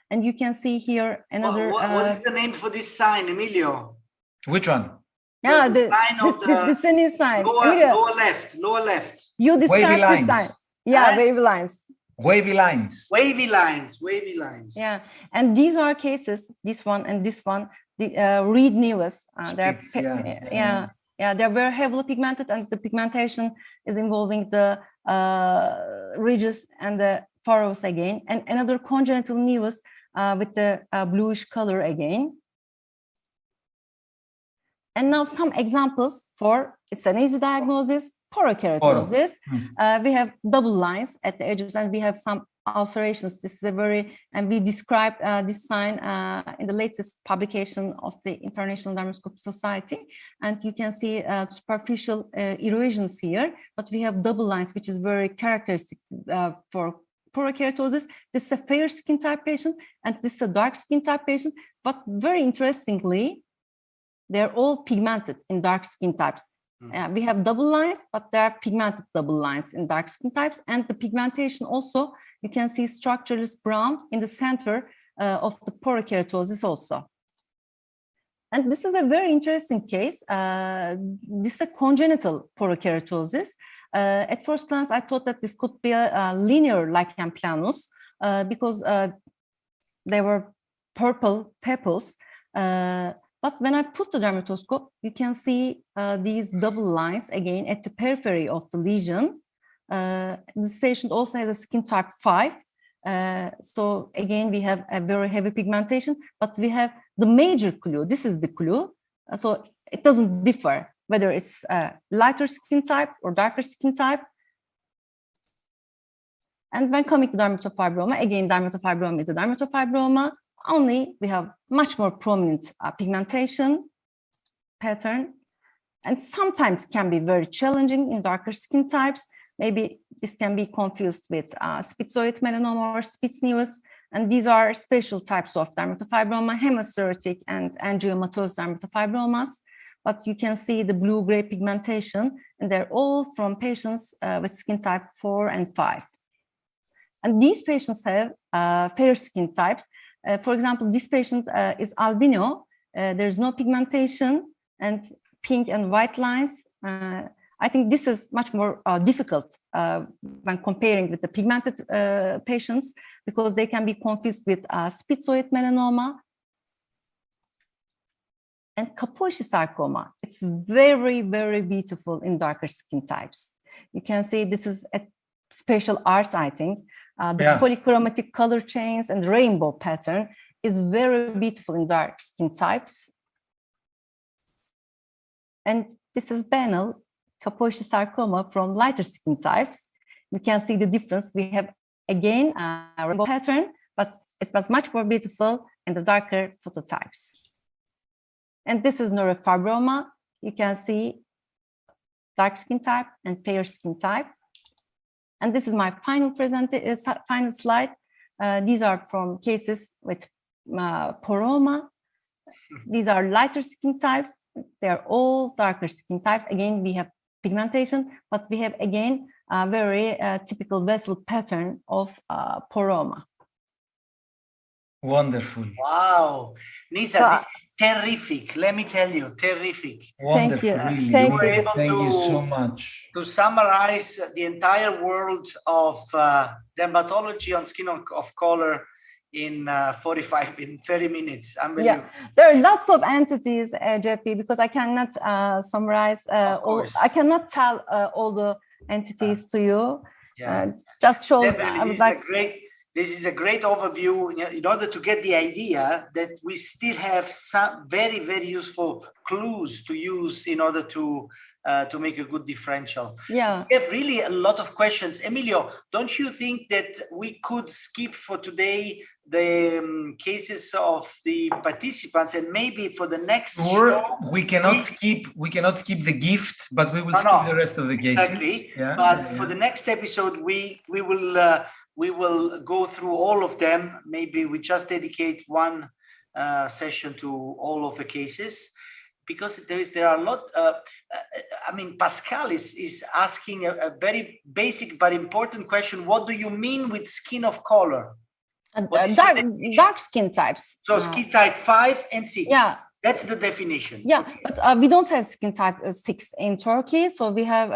And you can see here another. What is the name for this sign, Emilio? Which one? Yeah, the sign of this is a new sign. Lower left. You describe this sign. Yeah, wavy lines. Wavy lines. Wavy lines. Yeah, and these are cases, this one and this one, the reed nevus. They're very heavily pigmented, and the pigmentation is involving the ridges and the furrows again, and another congenital nevus with the bluish color again. And now some examples for, it's an easy diagnosis, porokeratosis. We have double lines at the edges, and we have some ulcerations. This is a very, and we described this sign in the latest publication of the International Dermoscopy Society. And you can see superficial erosions here, but we have double lines, which is very characteristic for porokeratosis. This is a fair skin type patient, and this is a dark skin type patient. But very interestingly, they're all pigmented in dark skin types. We have double lines, but they are pigmented double lines in dark skin types. And the pigmentation also, you can see structure is brown in the center of the porokeratosis also. And this is a very interesting case. This is a congenital porokeratosis. At first glance, I thought that this could be a linear lichen planus because they were purple papules. But when I put the dermatoscope, you can see these double lines again at the periphery of the lesion. This patient also has a skin type 5. So again, we have a very heavy pigmentation, but we have the major clue. This is the clue. So it doesn't differ whether it's a lighter skin type or darker skin type. And when coming to dermatofibroma, again, dermatofibroma is a dermatofibroma. Only we have much more prominent pigmentation pattern, and sometimes can be very challenging in darker skin types. Maybe this can be confused with schizoid melanoma or Spitz nevus, and these are special types of dermatofibroma, hemocytic and angiomatous dermatofibromas. But you can see the blue-gray pigmentation, and they're all from patients with skin type 4 and 5. And these patients have fair skin types. For example, this patient is albino. There's no pigmentation and pink and white lines. I think this is much more difficult when comparing with the pigmented patients because they can be confused with schizoid melanoma and Kaposi sarcoma. It's very, very beautiful in darker skin types. You can see this is a special art, I think. The polychromatic color chains and rainbow pattern is very beautiful in dark skin types. And this is banal Kaposi sarcoma from lighter skin types. You can see the difference. We have, again, a rainbow pattern, but it was much more beautiful in the darker phototypes. And this is neurofibroma. You can see dark skin type and fair skin type. And this is my final slide. These are from cases with poroma. These are lighter skin types. They are all darker skin types. Again, we have pigmentation, but we have again a very typical vessel pattern of poroma. Wonderful. Wow, Nisa, this is terrific. Let me tell you, terrific. Wonderful. Thank you. Really. Thank You so much. To summarize the entire world of dermatology on skin of color in 30 minutes. Yeah, there are lots of entities, Geppi, because I cannot summarize all. I cannot tell all the entities to you. Yeah. Just shows. I would like. This is a great overview in order to get the idea that we still have some very, very useful clues to use in order to make a good differential. Yeah. We have really a lot of questions. Emilio, don't you think that we could skip for today the cases of the participants and maybe for the next show? We cannot skip the gift, but we will skip the rest of the cases. Exactly. Yeah, but for the next episode, we will go through all of them. Maybe we just dedicate one session to all of the cases, because there are a lot. I mean, Pascal is asking a very basic but important question. What do you mean with skin of color? Dark skin types. So skin type 5 and 6. Yeah. That's the definition. Yeah, but we don't have skin type 6 in Turkey. So we have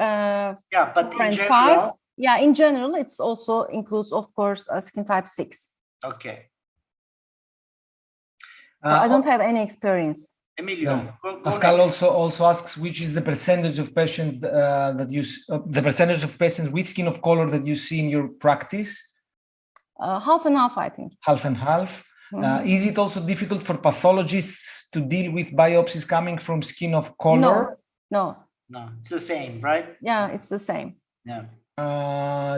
but in general, 5. Yeah, in general, it's also includes, of course, skin type 6. Okay. I don't have any experience. Emilio, go Pascal also asks which is the percentage of patients the percentage of patients with skin of color that you see in your practice? Half and half, I think. Half and half. Mm-hmm. Is it also difficult for pathologists to deal with biopsies coming from skin of color? No, it's the same, right? Yeah, it's the same. Yeah.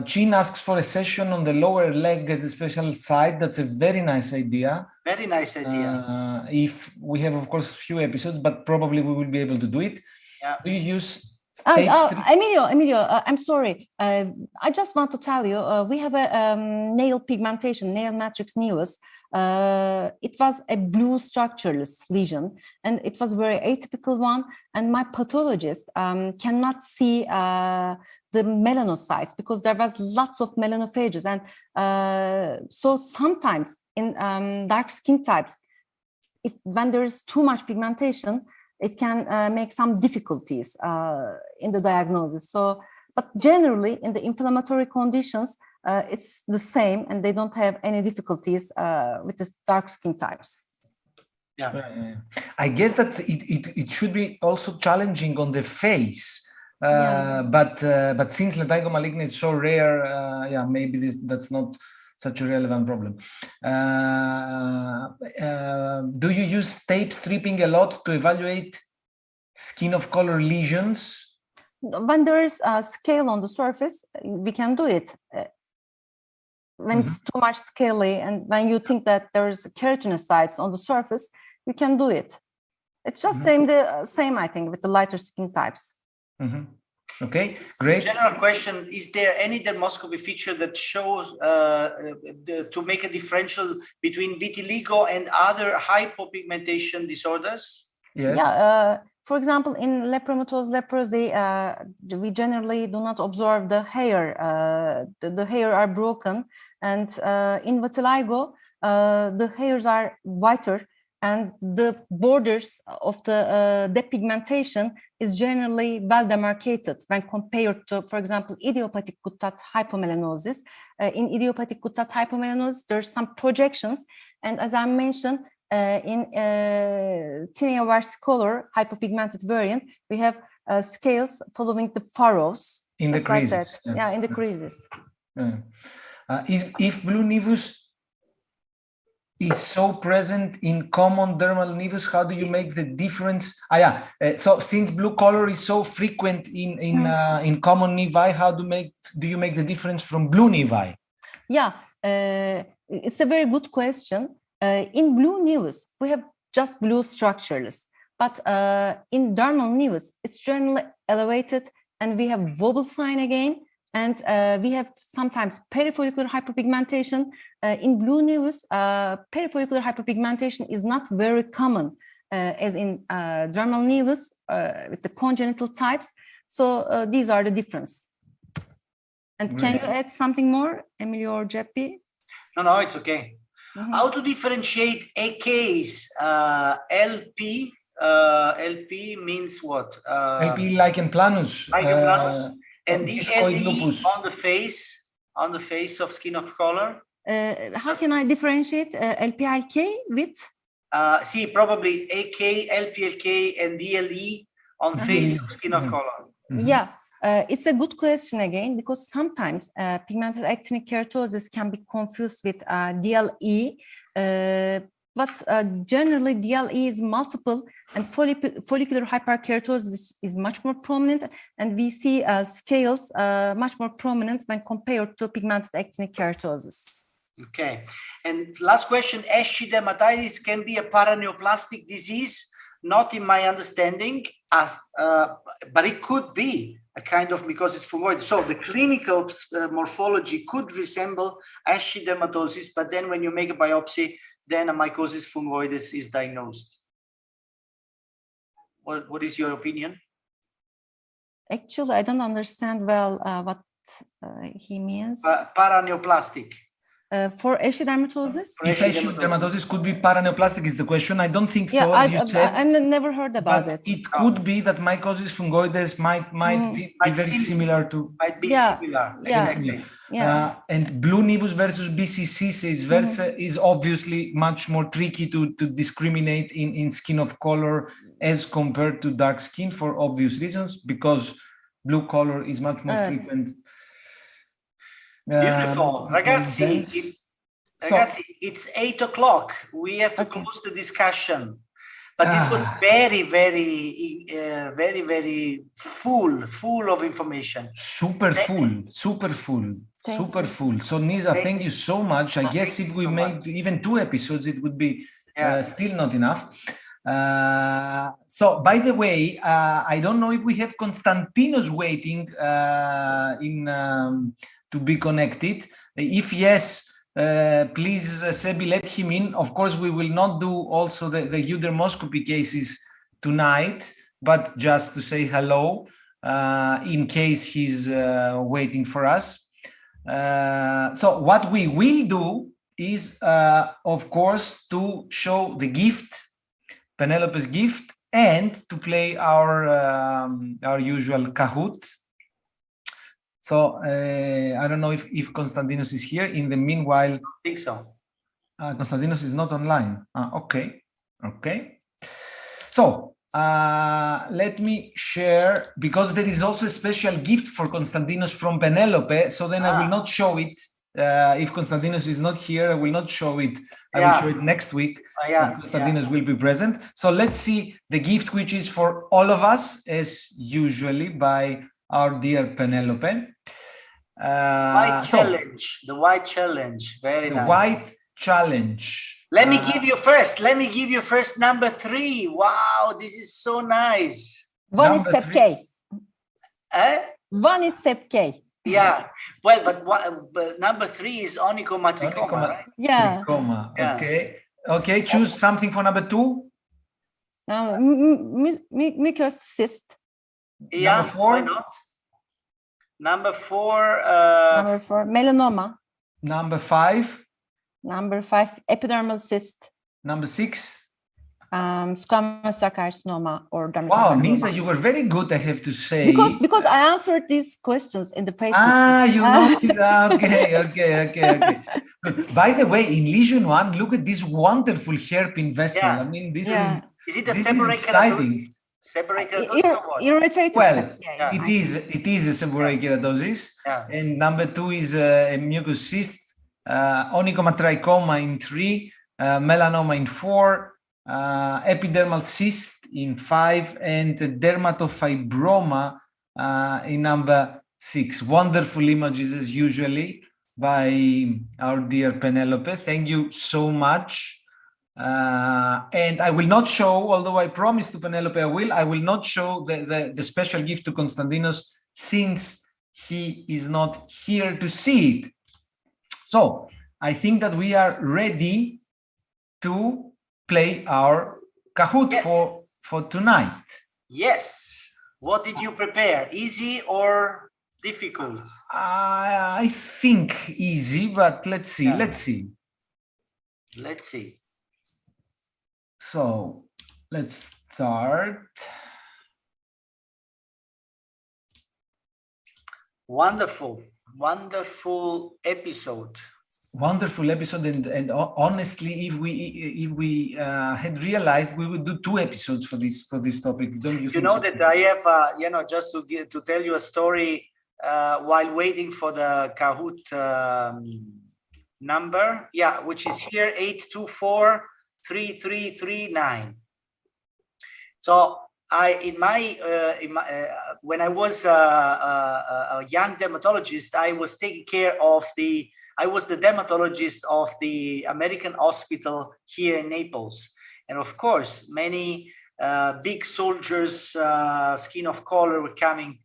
Chin asks for a session on the lower leg as a special site. That's a very nice idea. Very nice idea. If we have, of course, a few episodes, but probably we will be able to do it. Yeah. Do you use... Emilio, I'm sorry. I just want to tell you, we have a nail pigmentation, nail matrix nevus. It was a blue structureless lesion, and it was a very atypical one. And my pathologist cannot see the melanocytes because there was lots of melanophages. And so sometimes in dark skin types, when there is too much pigmentation, it can make some difficulties in the diagnosis. But generally in the inflammatory conditions, it's the same, and they don't have any difficulties with the dark skin types. Yeah. I guess that it should be also challenging on the face, but since lentigo maligna is so rare, maybe that's not such a relevant problem. Do you use tape stripping a lot to evaluate skin of color lesions? When there is a scale on the surface, we can do it. When it's too much scaly, and when you think that there's keratinocytes on the surface, you can do it. It's just the same, I think, with the lighter skin types. Okay, great. General question: is there any dermoscopy feature that shows to make a differential between vitiligo and other hypopigmentation disorders? Yes. Yeah. For example, in lepromatous leprosy, we generally do not observe the hair. The hair are broken, and in vitiligo, the hairs are whiter, and the borders of the depigmentation is generally well demarcated when compared to, for example, idiopathic Guttat hypomelanosis. In idiopathic Guttat hypomelanosis, there's some projections, and as I mentioned, in tinea versicolor hypopigmented variant, we have scales following the furrows. In the creases. Like in the creases. If blue nevus is so present in common dermal nevus, how do you make the difference? So since blue color is so frequent in common nevi, how do you make the difference from blue nevi? Yeah, it's a very good question. In blue nevus, we have just blue structureless, but in dermal nevus, it's generally elevated, and we have wobble sign again, And we have sometimes perifollicular hyperpigmentation. In blue nevus, perifollicular hyperpigmentation is not very common as in dermal nevus with the congenital types. So these are the difference. And can you add something more, Emilio or Geppi? No, it's okay. How to differentiate Akay's LP? LP means what? LP lichen planus. Lichen planus. And the discoid LE lupus. on the face of skin of color. How can I differentiate LPLK with? See, probably AK, LPLK, and DLE on face of skin of color. Yeah, it's a good question again, because sometimes pigmented actinic keratosis can be confused with DLE, but generally DLE is multiple, and follicular hyperkeratosis is much more prominent, and we see scales much more prominent when compared to pigmented actinic keratosis. Okay, and last question, ashy dermatitis can be a paraneoplastic disease? Not in my understanding, but it could be a kind of, because it's fungoid. So the clinical morphology could resemble ashy dermatosis, but then when you make a biopsy, then a mycosis fungoides is diagnosed. What is your opinion? Actually, I don't understand well what he means. Paraneoplastic. For ashy dermatosis? If ashy dermatosis could be paraneoplastic is the question. I don't think so. Yeah, I never heard about it. It could be that mycosis fungoides might be very similar to. Might be similar. Yeah. Exactly. Yeah. And blue nevus versus BCC says versa is obviously much more tricky to discriminate in skin of color as compared to dark skin for obvious reasons, because blue color is much more frequent. Beautiful. Ragazzi, it's 8 o'clock. We have to close the discussion. But this was very, very full of information. Super full. So Nisa, thank you so much. I guess if we made even 2 episodes, it would be still not enough. So by the way, I don't know if we have Konstantinos waiting to be connected. If yes, please, Sebi, let him in. Of course, we will not do also the dermoscopy cases tonight, but just to say hello in case he's waiting for us. So what we will do is, of course, to show the gift, Penelope's gift, and to play our usual Kahoot. So I don't know if Konstantinos is here. In the meanwhile, I think so. Konstantinos is not online. Okay. So let me share, because there is also a special gift for Konstantinos from Penelope. So then I will not show it. If Konstantinos is not here, I will not show it. I will show it next week. Konstantinos will be present. So let's see the gift, which is for all of us, as usually, by our dear Penelope. The white challenge. Very nice. The white challenge. Let me give you first number 3. Wow, this is so nice. One is Sepk. One is Sepk. Yeah. Well, but number 3 is onychomatricoma, right? Yeah. Okay. Choose something for number 2. Mucous cyst. Yeah. Number 4. Why not? Number 4. Number 4, melanoma. Number 5. Number 5, epidermal cyst. Number 6. Squamous cell carcinoma or dermatocarcinoma. Wow, Nisa, you were very good, I have to say. Because I answered these questions in the Facebook. You know it. Okay. By the way, in lesion 1, look at this wonderful hairpin vessel. Yeah. I mean, this is it a this seborrheic is exciting. Irritated. Well, it is a seborrheic keratosis. Yeah. And number 2 is a mucous cyst, onychomatricoma in 3, melanoma in 4, epidermal cyst in 5, and dermatofibroma in number 6. Wonderful images as usually by our dear Penelope. Thank you so much. And I will not show, although I promised to Penelope I will not show the special gift to Konstantinos, since he is not here to see it. So I think that we are ready to play our Kahoot for tonight. Yes. What did you prepare? Easy or difficult? I think easy, but let's see. Yeah. Let's see. Let's see. So let's start. Wonderful, wonderful episode. Wonderful episode, and honestly, if we had realized, we would do 2 episodes for this topic. Don't you think? You know so? that I have, just to tell you a story while waiting for the Kahoot number, which is here 8243339. So when I was a young dermatologist, I was taking care of I was the dermatologist of the American hospital here in Naples. And of course, many big soldiers, skin of color, were coming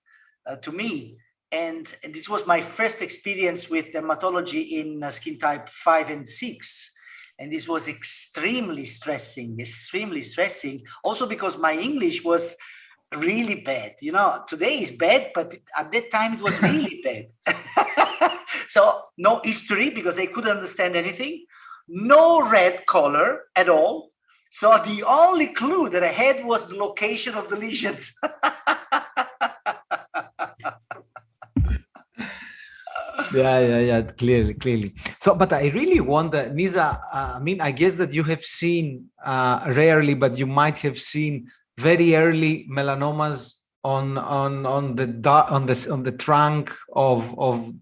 to me. And this was my first experience with dermatology in skin type 5 and 6. And this was extremely stressing. Also because my English was really bad. Today is bad, but at that time it was really bad. So no history because I couldn't understand anything. No red color at all. So the only clue that I had was the location of the lesions. Yeah, clearly. So, but I really wonder, Nisa, I guess that you have seen rarely, but you might have seen very early melanomas on the trunk of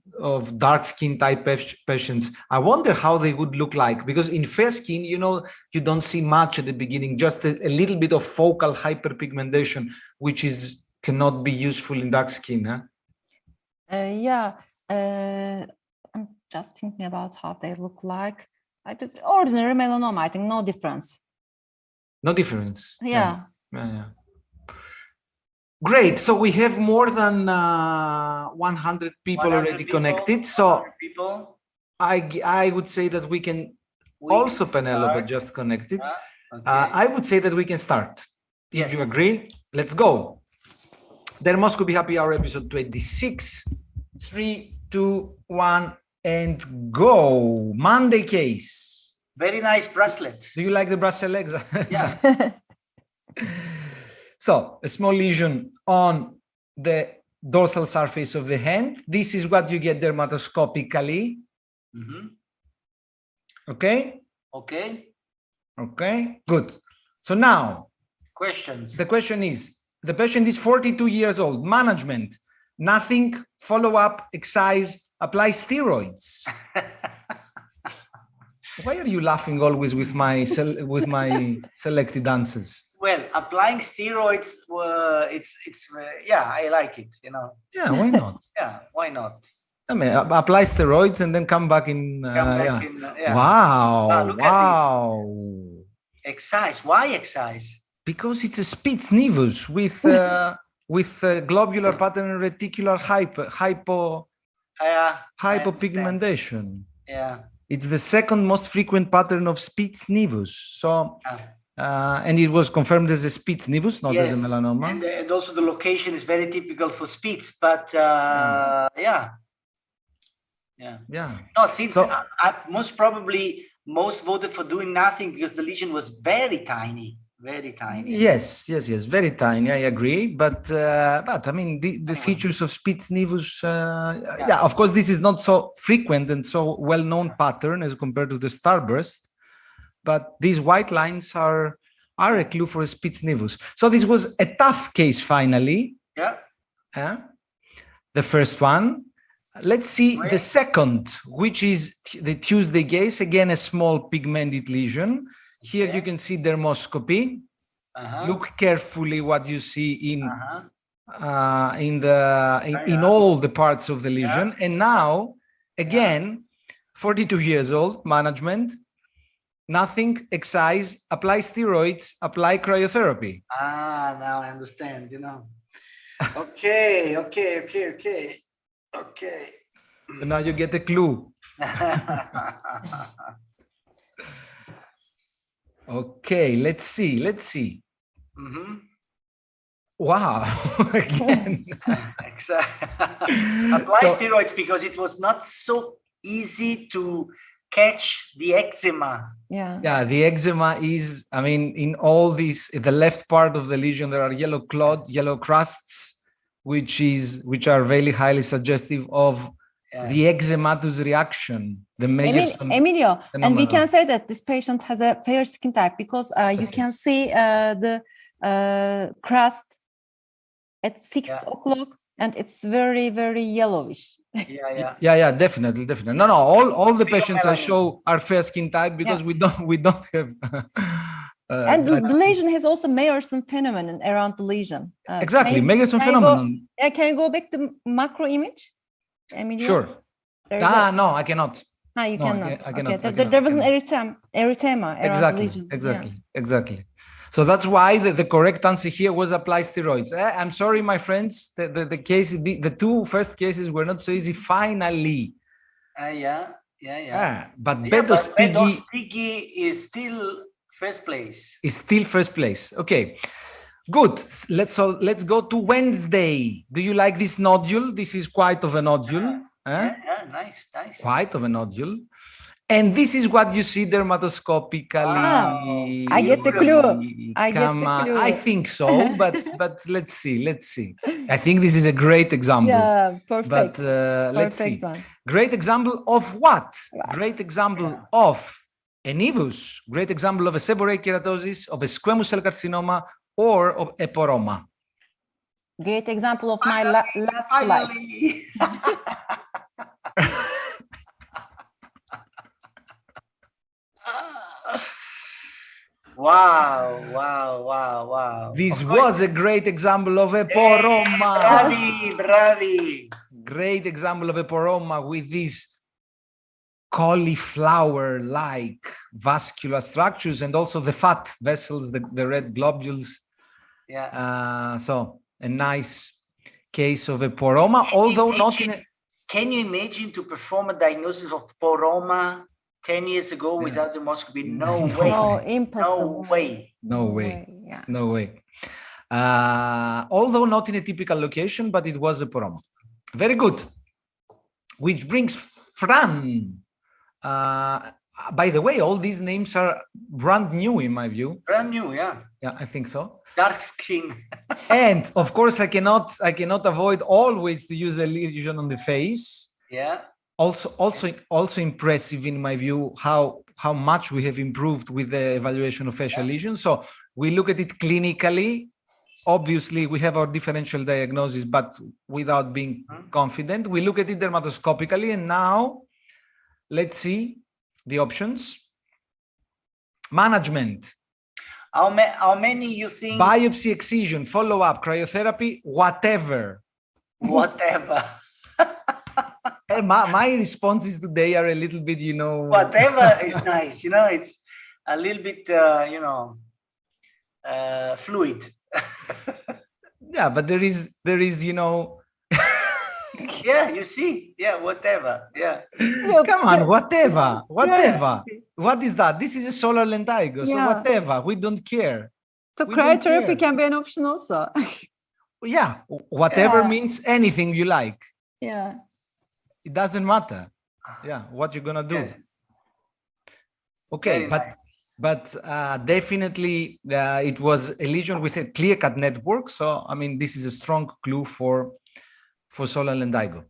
dark skin type patients. I wonder how they would look like, because in fair skin, you don't see much at the beginning, just a little bit of focal hyperpigmentation, which cannot be useful in dark skin. Huh? I'm just thinking about how they look like. Ordinary melanoma, I think no difference. No difference. Yeah. Great. So we have more than 100 people already connected. So I would say that we can also, Penelope just connected. Okay. I would say that we can start. If you agree, let's go. Dermoscopy Happy Hour episode 26. 3, 2, 1, and go. Monday case. Very nice bracelet. Do you like the bracelet legs? Yeah. So, a small lesion on the dorsal surface of the hand. This is what you get dermatoscopically. Mm-hmm. Okay? Okay. Good. So now, questions. The question is, the patient is 42 years old. Management, nothing, follow-up, excise, apply steroids. Why are you laughing always with my selected answers? Well, applying steroids, I like it, Yeah, why not? Yeah, why not? I mean, apply steroids and then come back in. Wow. Excise. Why excise? Because it's a Spitz nevus with globular pattern reticular hypopigmentation. Yeah. It's the second most frequent pattern of Spitz nevus. So, and it was confirmed as a Spitz nevus, not as a melanoma. And also the location is very typical for Spitz, but No, since most probably most voted for doing nothing because the lesion was very tiny. Very tiny. Yes, very tiny. I agree, but I mean the features of Spitz nevus. Of course, this is not so frequent and so well-known pattern as compared to the starburst, but these white lines are a clue for a Spitz nevus. So this was a tough case finally. Yeah. The first one. Let's see the second, which is the Tuesday case. Again, a small pigmented lesion. Here you can see dermoscopy. Look carefully what you see in all the parts of the lesion. And now, again, 42 years old, management, nothing, excise, apply steroids, apply cryotherapy. Now I understand, Okay. Okay. So now you get a clue. Okay, let's see. Mm-hmm. Wow, again. Exactly. Apply steroids because it was not so easy to catch the eczema. Yeah, the eczema is, I mean, in all these, in the left part of the lesion, there are yellow crusts, which are very highly suggestive of the eczematous reaction. The Emilio, and we can say that this patient has a fair skin type because you can see the crust at 6 o'clock, and it's very, very yellowish. Yeah, definitely. No, all the patients I show are fair skin type because we don't have. And the lesion has also Meyerson phenomenon around the lesion. Exactly, Meyerson phenomenon. Can you go back to macro image, Emilio? Sure. No, I cannot. You cannot. I cannot. There was an erythema around the lesion. Exactly. So that's why the correct answer here was apply steroids. I'm sorry, my friends. The two first cases were not so easy. Finally. But Bedostigi is still first place. Okay. Good. Let's go to Wednesday. Do you like this nodule? This is quite of a nodule. Nice. Quite of a nodule. And this is what you see dermatoscopically. I get the clue. I think so, but let's see. I think this is a great example. Yeah, perfect. But let's see. Great example of what? Great example of a nevus. Great example of a seborrheic keratosis, of a squamous cell carcinoma, or of a poroma. Great example of my last slide. Wow. This was a great example of a poroma. Bravi. Great example of a poroma with these cauliflower-like vascular structures and also the fat vessels, the red globules. So a nice case of a poroma, although not in a... Can you imagine to perform a diagnosis of poroma 10 years ago without dermoscopy? No way. No, impossible. No way. Although not in a typical location, but it was a poroma. Very good. Which brings Fran. By the way, all these names are brand new in my view. Brand new, yeah. Yeah, I think so. Dark skin. And of course, I cannot avoid always to use a lesion on the face. Yeah. Also impressive in my view how much we have improved with the evaluation of facial lesions. So we look at it clinically. Obviously, we have our differential diagnosis, but without being confident. We look at it dermatoscopically, and now let's see the options. Management. How many you think? Biopsy, excision, follow-up, cryotherapy, whatever. My responses today are a little bit, Whatever is nice. It's a little bit, fluid. Yeah, but there is, Yeah, you see. Yeah, whatever. Yeah. Come on, whatever. Yeah. What is that? This is a solar lentigo. So whatever. We don't care. So cryotherapy can be an option also. Yeah. Whatever means anything you like. Yeah. It doesn't matter. Yeah. What you're going to do. Yes. Okay. But definitely it was a lesion with a clear-cut network. So, I mean, this is a strong clue for solar lentigo.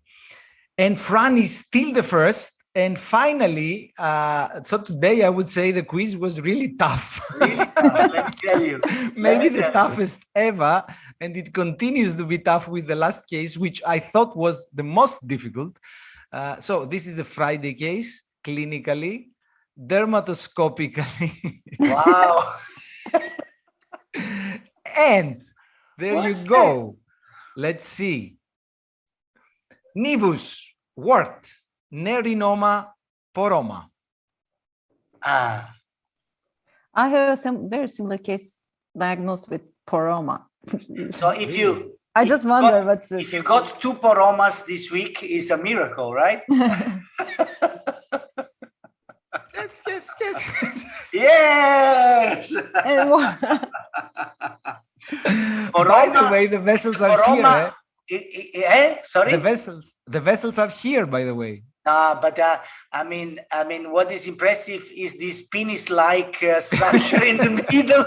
And Fran is still the first. And finally, so today I would say the quiz was really tough. Really tough, let me tell you. Maybe the toughest ever. And it continues to be tough with the last case, which I thought was the most difficult. So this is a Friday case, clinically, dermatoscopically. Wow. And there you go. Let's see. Nevus, wart, nerinoma, poroma. I have some very similar case diagnosed with poroma. So if you I just wonder what's if you got 2 poromas this week is a miracle, right? Yes. By the way, the vessels are here. Sorry, the vessels are here. By the way. But I mean, what is impressive is this penis-like structure in the middle.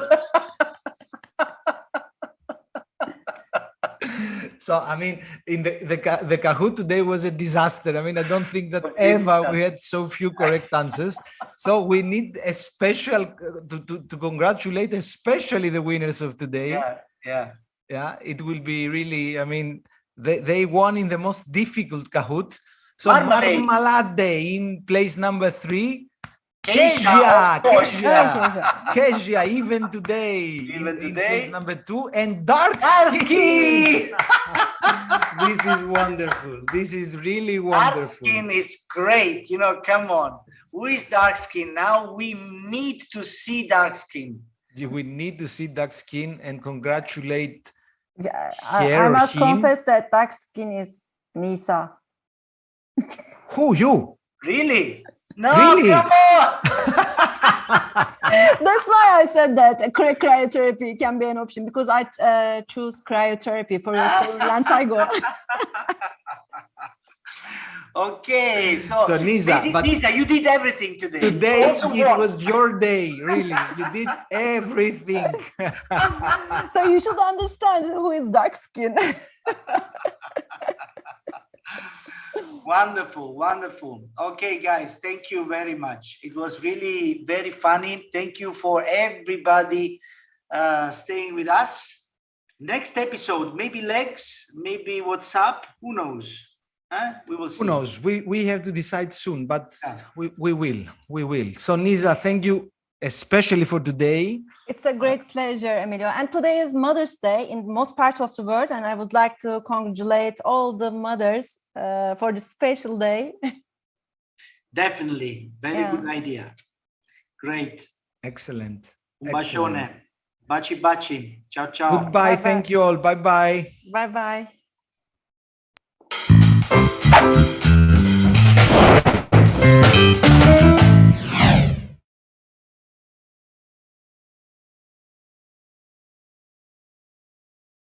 So I mean, in the Kahoot today was a disaster. I mean, I don't think that ever we had so few correct answers. So we need a special to congratulate, especially the winners of today. Yeah. It will be really. I mean, they won in the most difficult Kahoot. So Marmalade in place number 3. Kezia, even today. In place number 2, and Dark Skin. This is wonderful. This is really wonderful. Dark Skin is great. Come on. Who is Dark Skin? Now we need to see Dark Skin. We need to see Dark Skin and congratulate. Yeah, I must confess that Dark Skin is Nisa. Who, you? Really? No, really? Come on. That's why I said that cryotherapy can be an option, because I choose cryotherapy for Lantigo. Okay, so Nisa, Nisa, you did everything today. Today it was your day, really. You did everything. So you should understand who is Dark Skin. Wonderful. Okay, guys, thank you very much. It was really very funny. Thank you for everybody staying with us. Next episode, maybe legs, maybe what's up, who knows? We will see. Who knows? We have to decide soon, but we will. So Nisa, thank you especially for today. It's a great pleasure, Emilio. And today is Mother's Day in most parts of the world, and I would like to congratulate all the mothers for this special day. Definitely. Very good idea. Great. Excellent. Un bacione. Baci. Ciao, ciao. Goodbye. Thank you all. Bye-bye. Bye-bye.